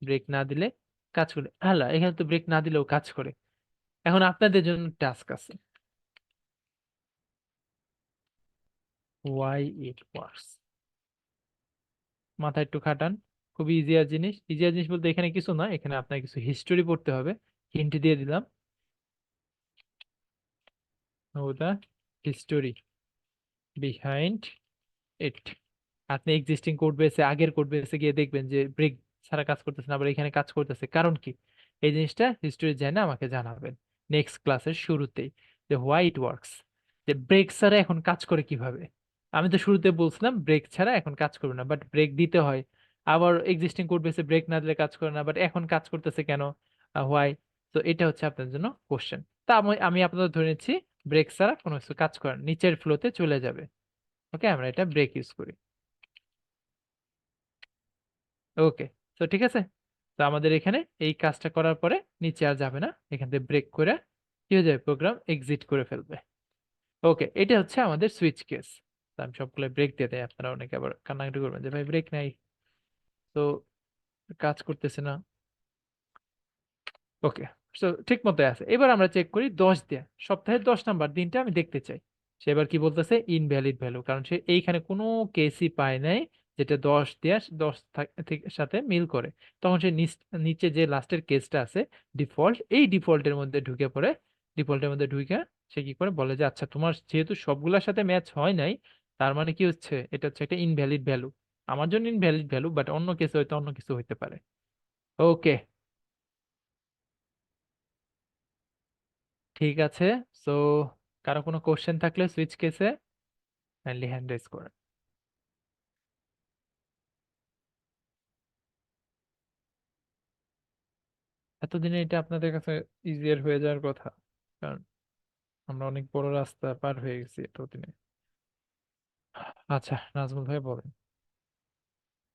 ব্রেক না দিলে কাজ করে। হ্যাঁ, এখানে তো ব্রেক না দিলেও কাজ করে। এখন আপনাদের জন্য টাস্ক আছে, why it works। মাথা একটু খাটান, খুবই ইজিয়ার জিনিস। ইজিয়ার জিনিস বলতে এখানে কিছু না, এখানে আপনার কিছু হিস্টোরি পড়তে হবে। হিন্ট দিয়ে দিলাম, know the history behind it. আপনি এক্সিস্টিং কোড বেসে, আগের কোড বেসে গিয়ে দেখবেন যে ব্রেক ছাড়া কাজ করতেছে না, আবার এখানে কাজ করতেছে, কারণ কি? এই জিনিসটা হিস্টোরি জেনে আমাকে জানাবেন নেক্সট ক্লাসের শুরুতেই, যে হোয়াই ইট ওয়ার্কস, যে ব্রেক ছাড়া এখন কাজ করে কিভাবে। আমি তো শুরুতে বলছিলাম ব্রেক ছাড়া এখন কাজ করবে না, বাট ব্রেক দিতে হয়। আবার এক্সিস্টিং কোড বেসে ব্রেক না দিলে কাজ করে না, বাট এখন কাজ করতেছে কেন, হোয়াই। তো এটা হচ্ছে আপনার জন্য কোশ্চেন। তা আমি আমি আপনাদের ধরে নিচ্ছি ব্রেক ছাড়া কোনো কিছু কাজ করে না, নিচের ফ্লোতে চলে যাবে। ওকে, আমরা এটা ব্রেক ইউজ করি। ওকে, তো ঠিক আছে। তো আমাদের এখানে এই কাজটা করার পরে নিচে আর যাবে না, এখান থেকে ব্রেক করে কি হয়ে যাবে, প্রোগ্রাম এক্সিট করে ফেলবে। ওকে, এটা হচ্ছে আমাদের সুইচ কেস। আমি সবগুলো ব্রেক দিয়ে দেয়, আপনারা অনেকে আবার কান্নাকাটি করবেন যে ভাই ব্রেক নাই, তো কাজ করতেছে না। ওকে, তো ঠিক মতো আছে। এবার আমরা চেক করি 10 দিয়ে, সপ্তাহের 10 নাম্বার দিনটা আমি দেখতে চাই। সে এবার কি বলতেছে, ইনভ্যালিড ভ্যালু, কারণ সে এইখানে কোনো কেসই পায় নাই যেটা 10 দিয়ে 10 সাথে মিল করে। তখন সে নিচে যে লাস্টের কেসটা আছে ডিফল্ট, এই ডিফল্টের মধ্যে ঢুকে পড়ে। ডিফল্টের মধ্যে ঢুকে সে কি করে বলে যে আচ্ছা তোমার যেহেতু সবগুলোর সাথে ম্যাচ হয় নাই, তার মানে কি হচ্ছে, এটা হচ্ছে একটা ইনভ্যালিড ভ্যালু। আমার জন্য ইনভ্যালিড ভ্যালু, বাট অন্য কেসে হয়তো অন্য কিছু হইতে পারে। ওকে, ঠিক আছে। সো কারো কোনো কোশ্চেন থাকলে সুইচ কেসে কাইন্ডলি হ্যান্ড রেজ করেন। এতদিনে এটা আপনাদের কাছে ইজিয়ার হয়ে যাওয়ার কথা, কারণ আমরা অনেক বড় রাস্তা পার হয়ে গেছি এতদিনে। আচ্ছা, নাজমুল ভাই বলেন।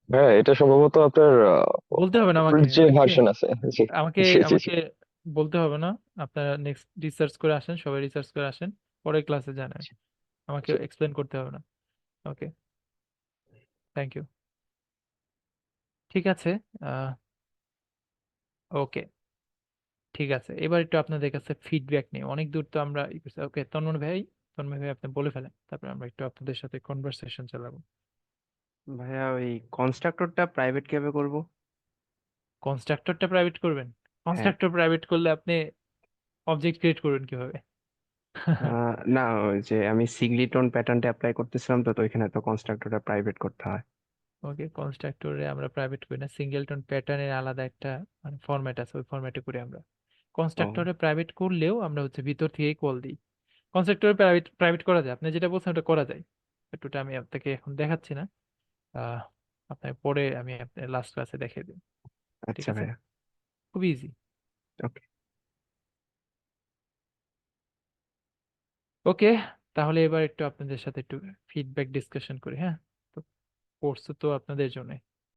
হ্যাঁ, এটা সম্ভবত আপনার বলতে হবে না old আমাকে, যে ওই যে ভার্সন আছে। জি আমাকে জি জি জি আমাকে বলতে হবে না। আপনারা নেক্সট রিসার্চ করে আসেন, সবাই রিসার্চ করে আসেন, পরের ক্লাসে জানান, আমাকে জি। এক্সপ্লেন করতে হবে না। ওকে, থ্যাংক ইউ। ঠিক আছে, ওকে, ঠিক আছে। এবার একটু আপনাদের কাছে ফিডব্যাক নিই, অনেক দূর তো আমরা ওকে, তন্ময় ভাই আপনি বলে ফেলেন, তারপরে আমরা একটু আপনাদের সাথে কনভারসেশন চালাবো। ভাইয়া ওই কনস্ট্রাক্টরটা প্রাইভেট কিভাবে করব? কনস্ট্রাক্টরটা প্রাইভেট করবেন? হ্যাঁ। কনস্ট্রাক্টর প্রাইভেট করলে আপনি অবজেক্ট ক্রিয়েট করবেন কিভাবে? না, ওই যে আমি সিগলিটন প্যাটার্নটা অ্যাপ্লাই করতেছিলাম, তো ওইখানে তো কনস্ট্রাক্টরটা প্রাইভেট করতে হয়। ওকে, কনস্ট্রাক্টরে আমরা প্রাইভেট করি না, সিঙ্গেলটন প্যাটার্নের আলাদা একটা মানে ফরম্যাট আছে, ওই ফরম্যাটে করি আমরা। ও কনস্ট্রাক্টরে প্রাইভেট করলেও আমরা হচ্ছে ভিতর থেকেই কল দিই। কনস্ট্রাক্টরে প্রাইভেট প্রাইভেট করা যায়, আপনি যেটা বলছেন ওটা করা যায়। একটুটা আমি আপনাকে এখন দেখাচ্ছি না, আহ আপনাকে পরে আমি আপনার লাস্ট ক্লাসে দেখিয়ে দিই। ঠিক আচ্ছা আছে, ভাইয়া। খুবই ইজি। ওকে। ওকে, তাহলে এবার একটু আপনাদের সাথে একটু ফিডব্যাক ডিসকাশন করি। হ্যাঁ, তো কোর্স তো আপনাদের জন্য,